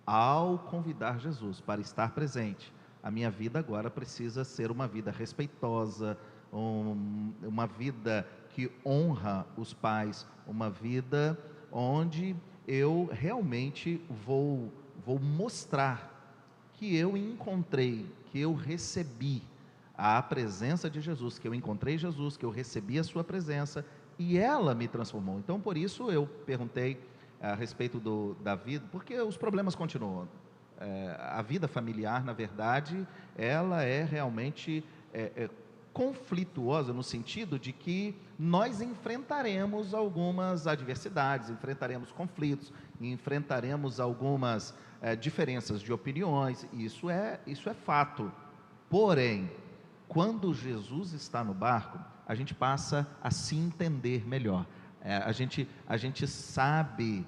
ao convidar Jesus para estar presente, a minha vida agora precisa ser uma vida respeitosa, uma vida que honra os pais, uma vida onde eu realmente vou mostrar que eu encontrei, que eu recebi a presença de Jesus, que eu encontrei Jesus, que eu recebi a sua presença e ela me transformou. Então, por isso eu perguntei a respeito da vida, porque os problemas continuam. A vida familiar, na verdade, ela é realmente conflituosa, no sentido de que nós enfrentaremos algumas adversidades, enfrentaremos conflitos, enfrentaremos algumas diferenças de opiniões, isso é fato. Porém, quando Jesus está no barco, a gente passa a se entender melhor. A gente sabe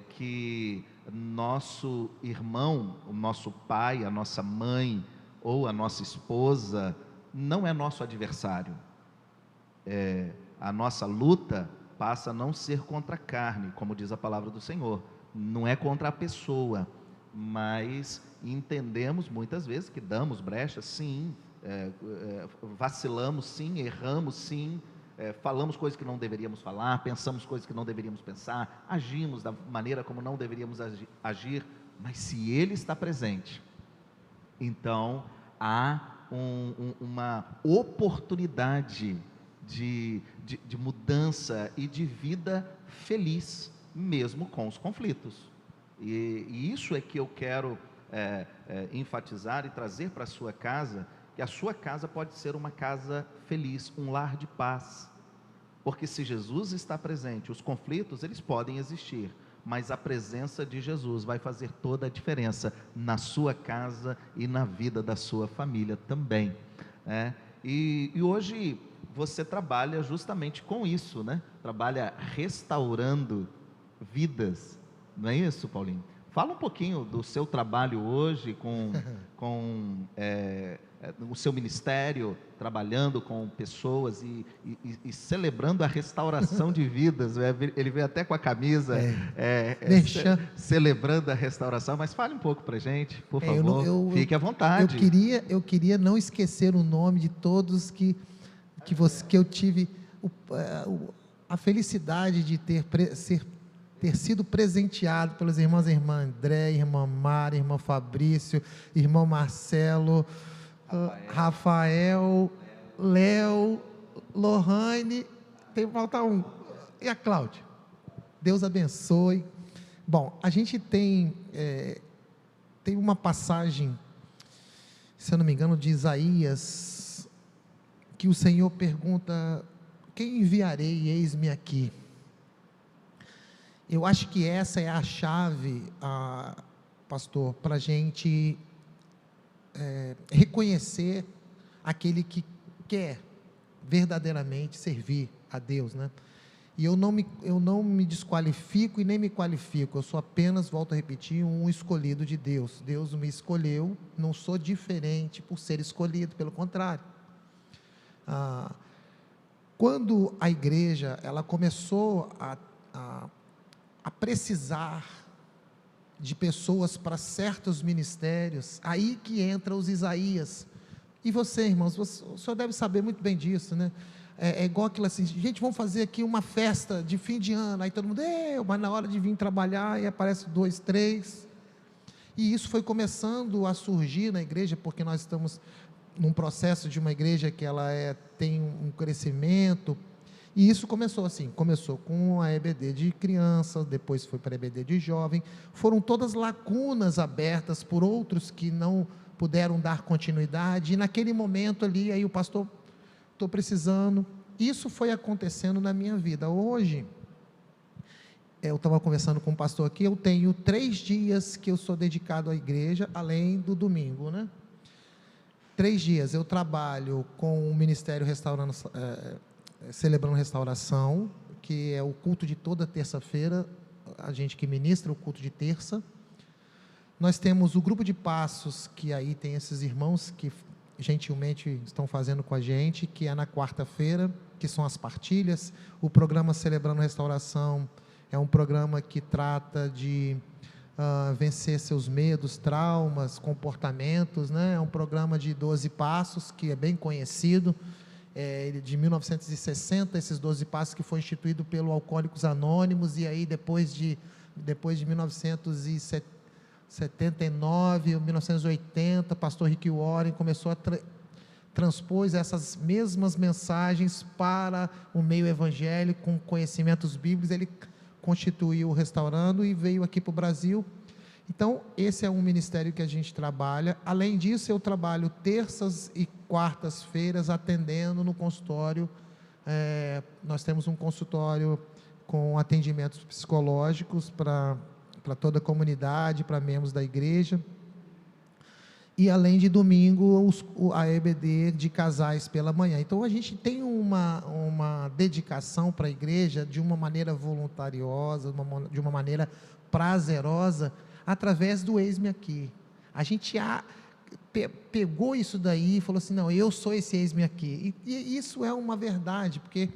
que nosso irmão, o nosso pai, a nossa mãe ou a nossa esposa não é nosso adversário. A nossa luta passa a não ser contra a carne, como diz a palavra do Senhor, não é contra a pessoa, mas entendemos muitas vezes que damos brechas, sim, vacilamos sim, erramos sim, falamos coisas que não deveríamos falar, pensamos coisas que não deveríamos pensar, agimos da maneira como não deveríamos agir, mas se Ele está presente, então há uma oportunidade de mudança e de vida feliz, mesmo com os conflitos. E isso é que eu quero enfatizar e trazer para a sua casa, que a sua casa pode ser uma casa feliz, um lar de paz, porque se Jesus está presente, os conflitos eles podem existir, mas a presença de Jesus vai fazer toda a diferença na sua casa e na vida da sua família também, né? E hoje você trabalha justamente com isso, né? Trabalha restaurando vidas, não é isso, Paulinho? Fala um pouquinho do seu trabalho hoje com o seu ministério, trabalhando com pessoas e celebrando a restauração de vidas. Ele veio até com a camisa celebrando a restauração, mas fale um pouco para a gente, por favor, fique à vontade. Eu queria não esquecer o nome de todos que eu tive a felicidade de ter sido presenteado pelos irmãos e irmã André, irmã Mara, irmão Fabrício, irmão Marcelo, Rafael, Léo, Lohane, falta um, e a Cláudia. Deus abençoe. Bom, a gente tem uma passagem, se eu não me engano, de Isaías, que o Senhor pergunta: quem enviarei? Eis-me aqui. Eu acho que essa é a chave, pastor, para a gente reconhecer aquele que quer verdadeiramente servir a Deus, né? E eu não me desqualifico e nem me qualifico, eu sou apenas, volto a repetir, um escolhido de Deus. Deus me escolheu, não sou diferente por ser escolhido, pelo contrário. Quando a igreja ela começou a precisar de pessoas para certos ministérios, aí que entra os Isaías. E você, irmãos, o senhor deve saber muito bem disso, né? É igual aquilo assim: gente, vamos fazer aqui uma festa de fim de ano, aí todo mundo, mas na hora de vir trabalhar, aí aparece 2, 3, e isso foi começando a surgir na igreja, porque nós estamos num processo de uma igreja que ela tem um crescimento. E isso começou assim, começou com a EBD de criança, depois foi para a EBD de jovem, foram todas lacunas abertas por outros que não puderam dar continuidade, e naquele momento ali, aí o pastor, estou precisando, isso foi acontecendo na minha vida. Hoje, eu estava conversando com o pastor aqui, eu tenho 3 dias que eu sou dedicado à igreja, além do domingo, né? 3 dias, eu trabalho com o Ministério Celebrando Restauração, que é o culto de toda terça-feira, a gente que ministra o culto de terça. Nós temos o grupo de passos, que aí tem esses irmãos que gentilmente estão fazendo com a gente, que é na quarta-feira, que são as partilhas. O programa Celebrando Restauração é um programa que trata de vencer seus medos, traumas, comportamentos, né? É um programa de 12 passos, que é bem conhecido, de 1960, esses 12 passos, que foi instituído pelo Alcoólicos Anônimos, e aí depois de 1979, 1980, pastor Rick Warren começou a transpôs essas mesmas mensagens para o meio evangélico, com conhecimentos bíblicos. Ele constituiu o Restaurando e veio aqui para o Brasil. Então, esse é um ministério que a gente trabalha. Além disso, eu trabalho terças e quartas-feiras atendendo no consultório. Nós temos um consultório com atendimentos psicológicos para toda a comunidade, para membros da igreja. E além de domingo, a EBD de casais pela manhã. Então, a gente tem uma dedicação para a igreja de uma maneira voluntariosa, de uma maneira prazerosa, através do Eis-me Aqui. A gente pegou isso daí e falou assim: não, eu sou esse Eis-me Aqui. E isso é uma verdade, porque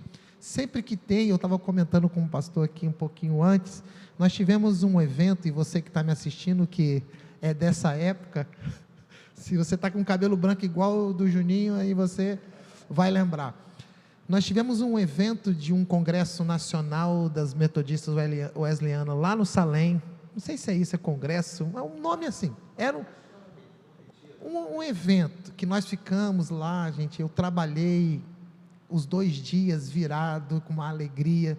sempre que tem, eu estava comentando com o pastor aqui um pouquinho antes, nós tivemos um evento, e você que está me assistindo, que é dessa época, se você está com o cabelo branco igual o do Juninho, aí você vai lembrar. Nós tivemos um evento de um congresso nacional das metodistas wesleyanas lá no Salém, não sei se é isso, é congresso, é um nome assim, era um evento que nós ficamos lá, gente, eu trabalhei os 2 dias virado, com uma alegria,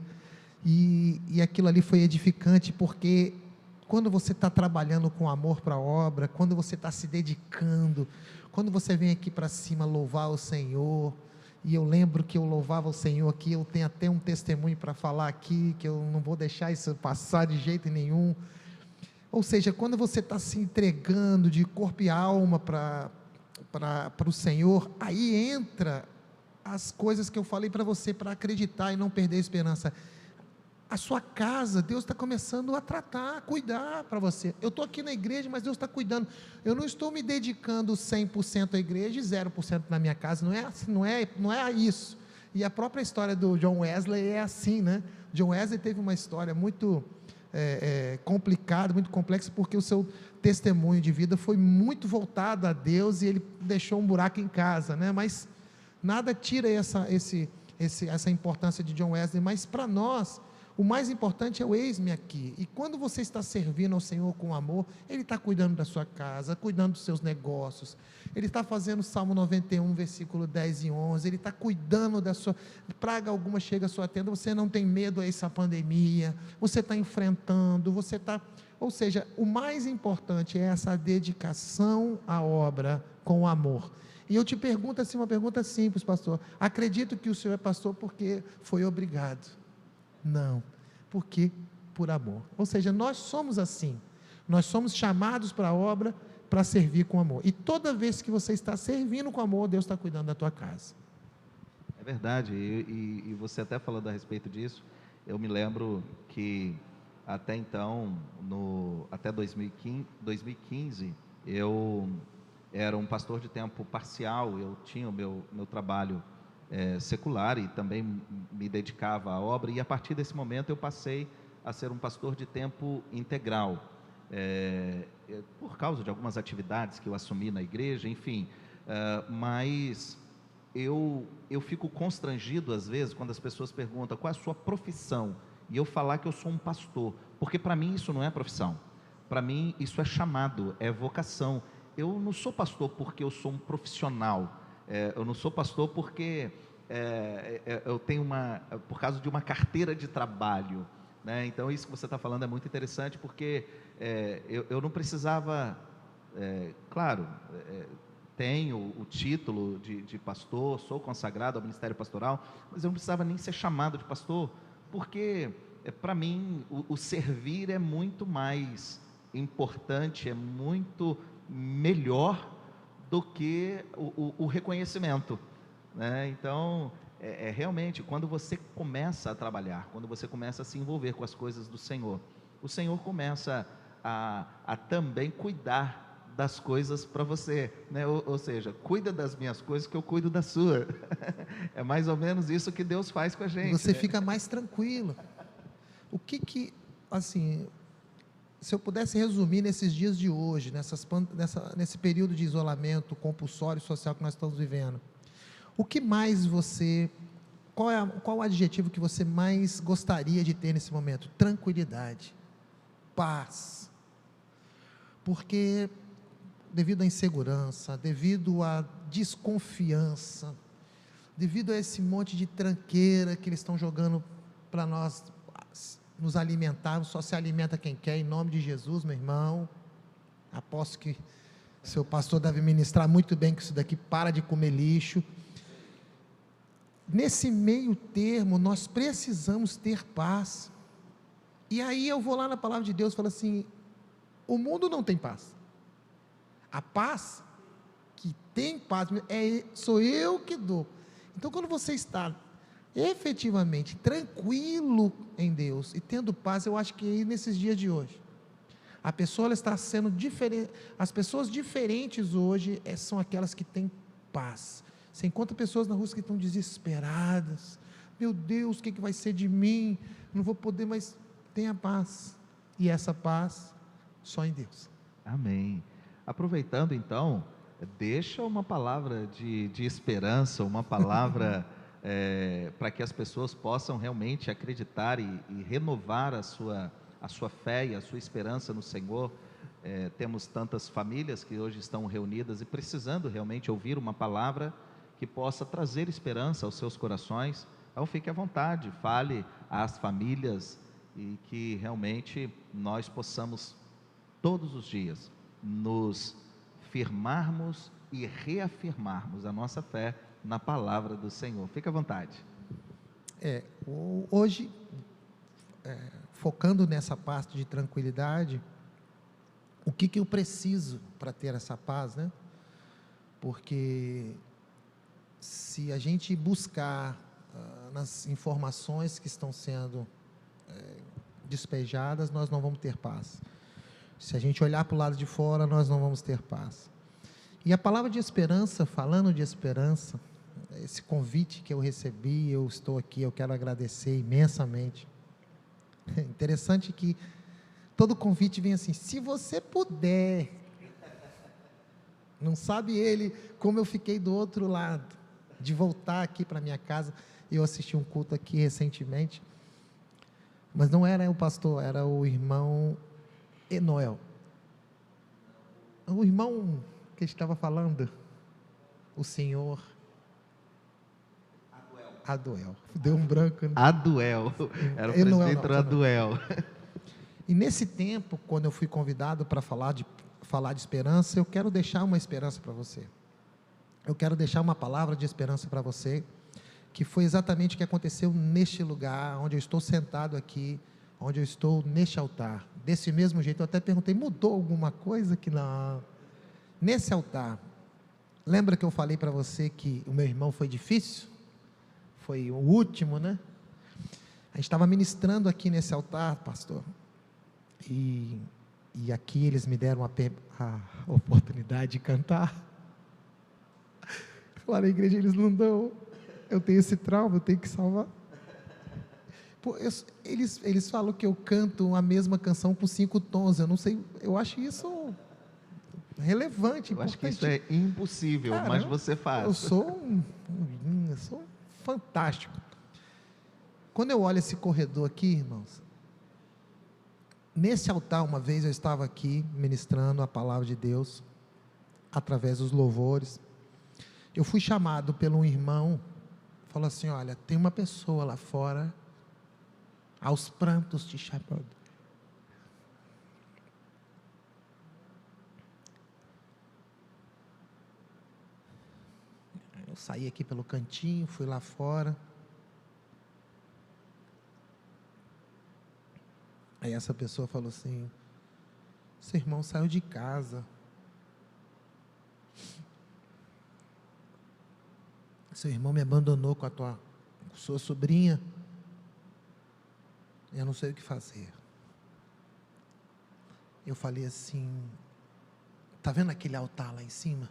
e aquilo ali foi edificante, porque quando você está trabalhando com amor para a obra, quando você está se dedicando, quando você vem aqui para cima louvar o Senhor, e eu lembro que eu louvava o Senhor aqui, eu tenho até um testemunho para falar aqui, que eu não vou deixar isso passar de jeito nenhum. Ou seja, quando você está se entregando de corpo e alma para o Senhor, aí entra as coisas que eu falei para você, para acreditar e não perder a esperança. A sua casa, Deus está começando a tratar, a cuidar para você. Eu estou aqui na igreja, mas Deus está cuidando. Eu não estou me dedicando 100% à igreja e 0% na minha casa, não é isso. E a própria história do John Wesley é assim, né? John Wesley teve uma história muito complicada, muito complexa, porque o seu testemunho de vida foi muito voltado a Deus, e ele deixou um buraco em casa, né? Mas nada tira essa importância de John Wesley, mas para nós, o mais importante é o eis-me aqui. E quando você está servindo ao Senhor com amor, Ele está cuidando da sua casa, cuidando dos seus negócios, Ele está fazendo o Salmo 91, versículo 10 e 11, Ele está cuidando da sua, praga alguma chega à sua tenda, você não tem medo a essa pandemia, você está enfrentando, ou seja, o mais importante é essa dedicação à obra com amor. E eu te pergunto assim, uma pergunta simples, pastor: acredito que o senhor é pastor porque foi obrigado? Não, porque por amor. Ou seja, nós somos assim, nós somos chamados para a obra, para servir com amor, e toda vez que você está servindo com amor, Deus está cuidando da tua casa. É verdade, e você até falando a respeito disso, eu me lembro que até então, até 2015, eu era um pastor de tempo parcial, eu tinha o meu trabalho secular, e também me dedicava à obra, e a partir desse momento eu passei a ser um pastor de tempo integral, por causa de algumas atividades que eu assumi na igreja, enfim, mas eu fico constrangido às vezes quando as pessoas perguntam qual é a sua profissão, e eu falar que eu sou um pastor, porque para mim isso não é profissão, para mim isso é chamado, é vocação. Eu não sou pastor porque eu sou um profissional, eu não sou pastor porque eu tenho por causa de uma carteira de trabalho, né? Então isso que você está falando é muito interessante, porque eu não precisava, claro, tenho o título de pastor, sou consagrado ao ministério pastoral, mas eu não precisava nem ser chamado de pastor, porque para mim o servir é muito mais importante, é muito melhor do que o reconhecimento, né? Então, realmente, quando você começa a trabalhar, quando você começa a se envolver com as coisas do Senhor, o Senhor começa a também cuidar das coisas para você, né? Ou seja, cuida das minhas coisas que eu cuido da sua. É mais ou menos isso que Deus faz com a gente. Você, né, fica fica mais tranquilo. Assim, se eu pudesse resumir nesses dias de hoje, nesse período de isolamento compulsório social que nós estamos vivendo, o que mais qual o adjetivo que você mais gostaria de ter nesse momento? Tranquilidade, paz, porque devido à insegurança, devido à desconfiança, devido a esse monte de tranqueira que eles estão jogando para nós nos alimentarmos, só se alimenta quem quer, em nome de Jesus, meu irmão. Aposto que seu pastor deve ministrar muito bem que isso daqui para de comer lixo. Nesse meio termo, nós precisamos ter paz. E aí eu vou lá na palavra de Deus e falo assim: o mundo não tem paz. A paz que tem paz sou eu que dou. Então, quando você está efetivamente tranquilo em Deus e tendo paz, eu acho que nesses dias de hoje, a pessoa ela está sendo diferente. As pessoas diferentes hoje são aquelas que têm paz. Você encontra pessoas na rua que estão desesperadas, Meu Deus, o que vai ser de mim? Não vou poder mais. Tenha paz. E essa paz só em Deus. Amém. Aproveitando então, deixa uma palavra de esperança, uma palavra para que as pessoas possam realmente acreditar e renovar a sua fé e a sua esperança no Senhor. Temos tantas famílias que hoje estão reunidas e precisando realmente ouvir uma palavra que possa trazer esperança aos seus corações. Então fique à vontade, fale às famílias e que realmente nós possamos todos os dias nos firmarmos e reafirmarmos a nossa fé na palavra do Senhor. Fique à vontade. Hoje, focando nessa parte de tranquilidade, o que eu preciso para ter essa paz, né? Porque se a gente buscar nas informações que estão sendo despejadas, nós não vamos ter paz. Se a gente olhar para o lado de fora, nós não vamos ter paz. E a palavra de esperança, falando de esperança, esse convite que eu recebi, eu estou aqui, eu quero agradecer imensamente. É interessante que todo convite vem assim, se você puder. Não sabe ele como eu fiquei do outro lado, de voltar aqui para minha casa. Eu assisti um culto aqui recentemente, mas não era o pastor, era o irmão Enoel. O irmão que estava falando, o senhor Aduel. Deu um branco. Né? Aduel, era o presbítero Aduel. E nesse tempo, quando eu fui convidado para falar de esperança, eu quero deixar uma esperança para você. Eu quero deixar uma palavra de esperança para você, que foi exatamente o que aconteceu neste lugar, onde eu estou sentado aqui, onde eu estou neste altar. Desse mesmo jeito, eu até perguntei, mudou alguma coisa? Que não. Nesse altar, lembra que eu falei para você que o meu irmão foi difícil? Foi o último, né? A gente estava ministrando aqui nesse altar, pastor, e aqui eles me deram a oportunidade de cantar. Lá na igreja eles não dão. Eu tenho esse trauma, eu tenho que salvar. Pô, eles falam que eu canto a mesma canção com 5 tons. Eu não sei, eu acho isso relevante. Eu acho que isso é impossível, cara, mas você faz. Eu sou fantástico. Quando eu olho esse corredor aqui, irmãos, nesse altar, uma vez eu estava aqui ministrando a palavra de Deus, através dos louvores. Eu fui chamado pelo um irmão, falou assim: olha, tem uma pessoa lá fora, aos prantos te chamando. Eu saí aqui pelo cantinho, fui lá fora. Aí essa pessoa falou assim: seu irmão saiu de casa. Seu irmão me abandonou com sua sobrinha. Eu não sei o que fazer. Eu falei assim: está vendo aquele altar lá em cima?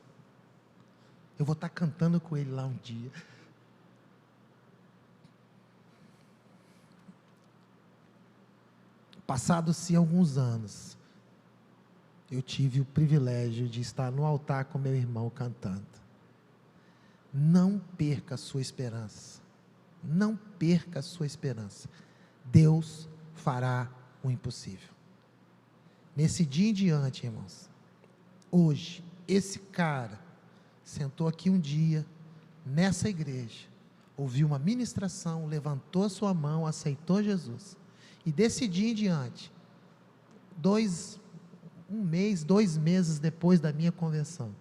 Eu vou estar cantando com ele lá um dia. Passados-se alguns anos, eu tive o privilégio de estar no altar com meu irmão cantando. Não perca a sua esperança. Não perca a sua esperança. Deus fará o impossível. Nesse dia em diante, irmãos, hoje, esse cara sentou aqui um dia, nessa igreja, ouviu uma ministração, levantou a sua mão, aceitou Jesus. E desse dia em diante, 2 meses depois da minha conversão,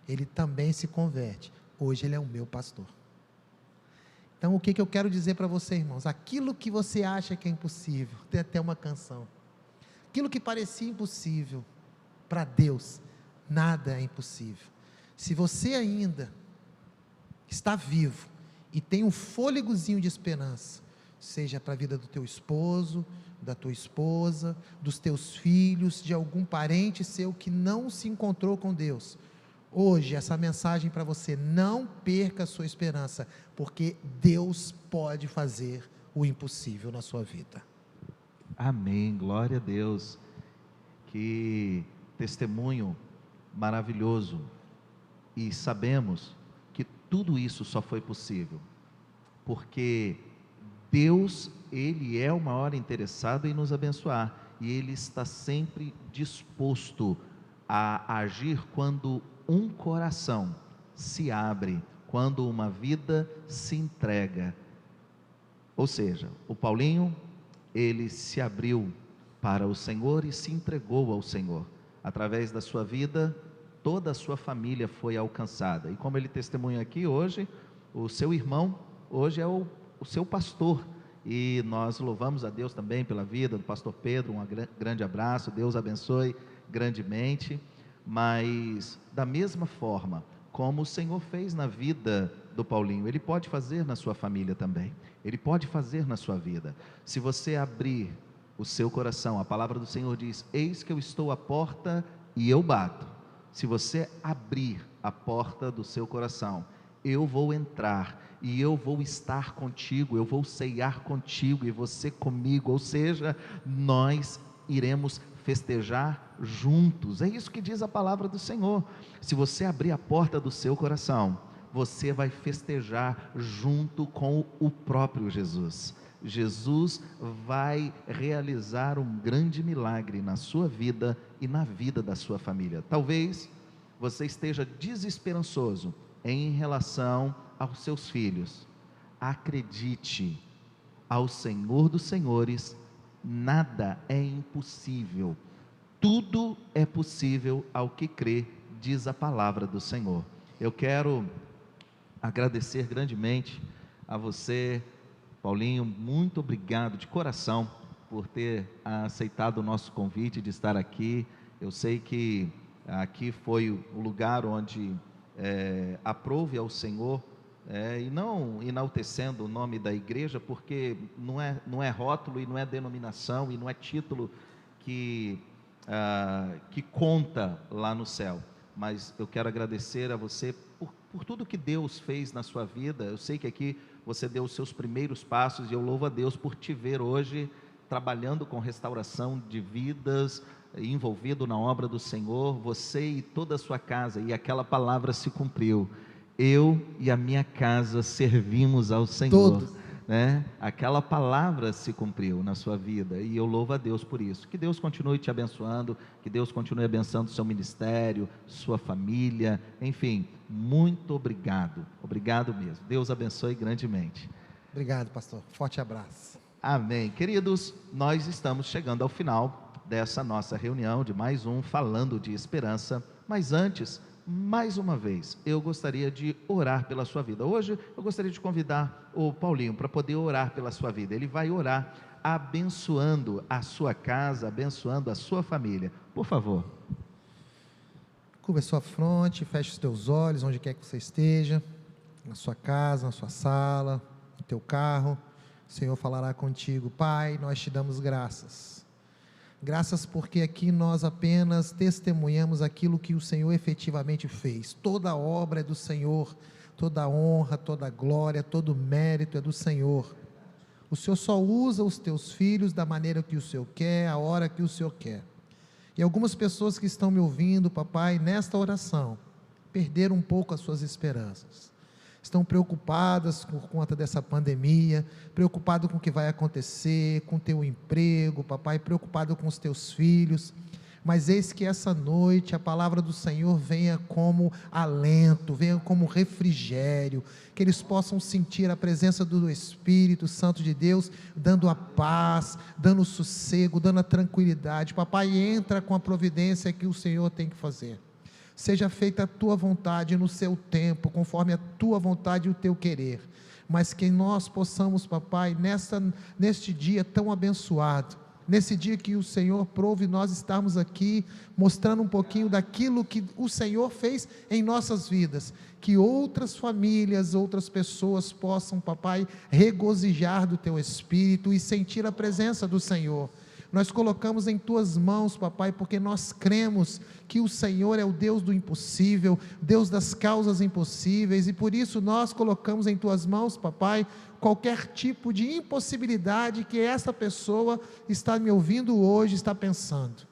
ele também se converte. Hoje ele é o meu pastor. Então o que eu quero dizer para você, irmãos? Aquilo que você acha que é impossível, tem até uma canção. Aquilo que parecia impossível, para Deus, nada é impossível. Se você ainda está vivo e tem um fôlegozinho de esperança, seja para a vida do teu esposo, da tua esposa, dos teus filhos, de algum parente seu que não se encontrou com Deus, Hoje, essa mensagem para você: não perca a sua esperança, porque Deus pode fazer o impossível na sua vida. Amém, glória a Deus. Que testemunho maravilhoso. E sabemos que tudo isso só foi possível porque Deus, Ele é o maior interessado em nos abençoar, e Ele está sempre disposto a agir quando um coração se abre, quando uma vida se entrega. Ou seja, o Paulinho, ele se abriu para o Senhor e se entregou ao Senhor. Através da sua vida, toda a sua família foi alcançada. E como ele testemunha aqui hoje, o seu irmão hoje é o seu pastor. E nós louvamos a Deus também pela vida do pastor Pedro. Um grande abraço, Deus abençoe grandemente. Mas da mesma forma como o Senhor fez na vida do Paulinho, Ele pode fazer na sua família também. Ele pode fazer na sua vida. Se você abrir o seu coração, a palavra do Senhor diz: eis que eu estou à porta e eu bato. Se você abrir a porta do seu coração, eu vou entrar e eu vou estar contigo, eu vou ceiar contigo e você comigo. Ou seja, nós iremos festejar juntos. É isso que diz a palavra do Senhor. Se você abrir a porta do seu coração, você vai festejar junto com o próprio Jesus. Jesus vai realizar um grande milagre na sua vida e na vida da sua família. Talvez você esteja desesperançoso em relação aos seus filhos. Acredite, ao Senhor dos Senhores nada é impossível. Tudo é possível ao que crê, diz a palavra do Senhor. Eu quero agradecer grandemente a você, Paulinho. Muito obrigado de coração por ter aceitado o nosso convite de estar aqui. Eu sei que aqui foi o lugar onde aprove ao Senhor, e não enaltecendo o nome da igreja, porque não é rótulo e não é denominação e não é título que conta lá no céu. Mas eu quero agradecer a você por tudo que Deus fez na sua vida. Eu sei que aqui você deu os seus primeiros passos, e eu louvo a Deus por te ver hoje trabalhando com restauração de vidas, envolvido na obra do Senhor, você e toda a sua casa. E aquela palavra se cumpriu: eu e a minha casa servimos ao Senhor. Todos. Aquela palavra se cumpriu na sua vida, e eu louvo a Deus por isso. Que Deus continue te abençoando, que Deus continue abençoando o seu ministério, sua família, enfim, muito obrigado, obrigado mesmo. Deus abençoe grandemente. Obrigado, pastor. Forte abraço. Amém. Queridos, nós estamos chegando ao final dessa nossa reunião, de mais um Falando de Esperança. Mas antes, mais uma vez, eu gostaria de orar pela sua vida. Hoje eu gostaria de convidar o Paulinho para poder orar pela sua vida. Ele vai orar abençoando a sua casa, abençoando a sua família. Por favor. Curva a sua fronte, feche os teus olhos, onde quer que você esteja, na sua casa, na sua sala, no teu carro. O Senhor falará contigo. Pai, nós te damos graças. Graças porque aqui nós apenas testemunhamos aquilo que o Senhor efetivamente fez. Toda a obra é do Senhor, toda a honra, toda a glória, todo o mérito é do Senhor. O Senhor só usa os teus filhos da maneira que o Senhor quer, a hora que o Senhor quer. E algumas pessoas que estão me ouvindo, papai, nesta oração, perderam um pouco as suas esperanças. Estão preocupadas por conta dessa pandemia, preocupado com o que vai acontecer, com o teu emprego, papai, preocupado com os teus filhos. Mas eis que essa noite a palavra do Senhor venha como alento, venha como refrigério, que eles possam sentir a presença do Espírito Santo de Deus, dando a paz, dando o sossego, dando a tranquilidade. Papai, entra com a providência que o Senhor tem que fazer. Seja feita a tua vontade no seu tempo, conforme a tua vontade e o teu querer, mas que nós possamos, papai, neste dia tão abençoado, nesse dia que o Senhor prove nós estarmos aqui, mostrando um pouquinho daquilo que o Senhor fez em nossas vidas, que outras famílias, outras pessoas possam, papai, regozijar do teu Espírito e sentir a presença do Senhor. nós colocamos em tuas mãos, papai, porque nós cremos que o Senhor é o Deus do impossível, Deus das causas impossíveis, e por isso nós colocamos em tuas mãos, papai, qualquer tipo de impossibilidade que essa pessoa está me ouvindo hoje, está pensando.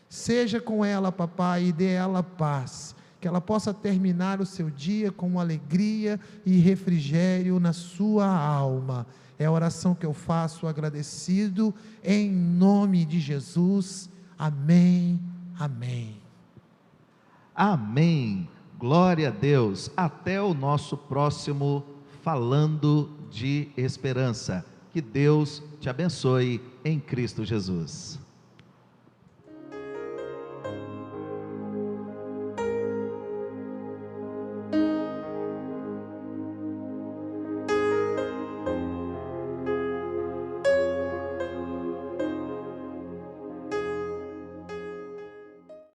Seja com ela, papai, e dê ela paz, que ela possa terminar o seu dia com alegria e refrigério na sua alma. É a oração que eu faço agradecido, em nome de Jesus. Amém, amém. Amém. Glória a Deus. Até o nosso próximo Falando de Esperança. Que Deus te abençoe em Cristo Jesus.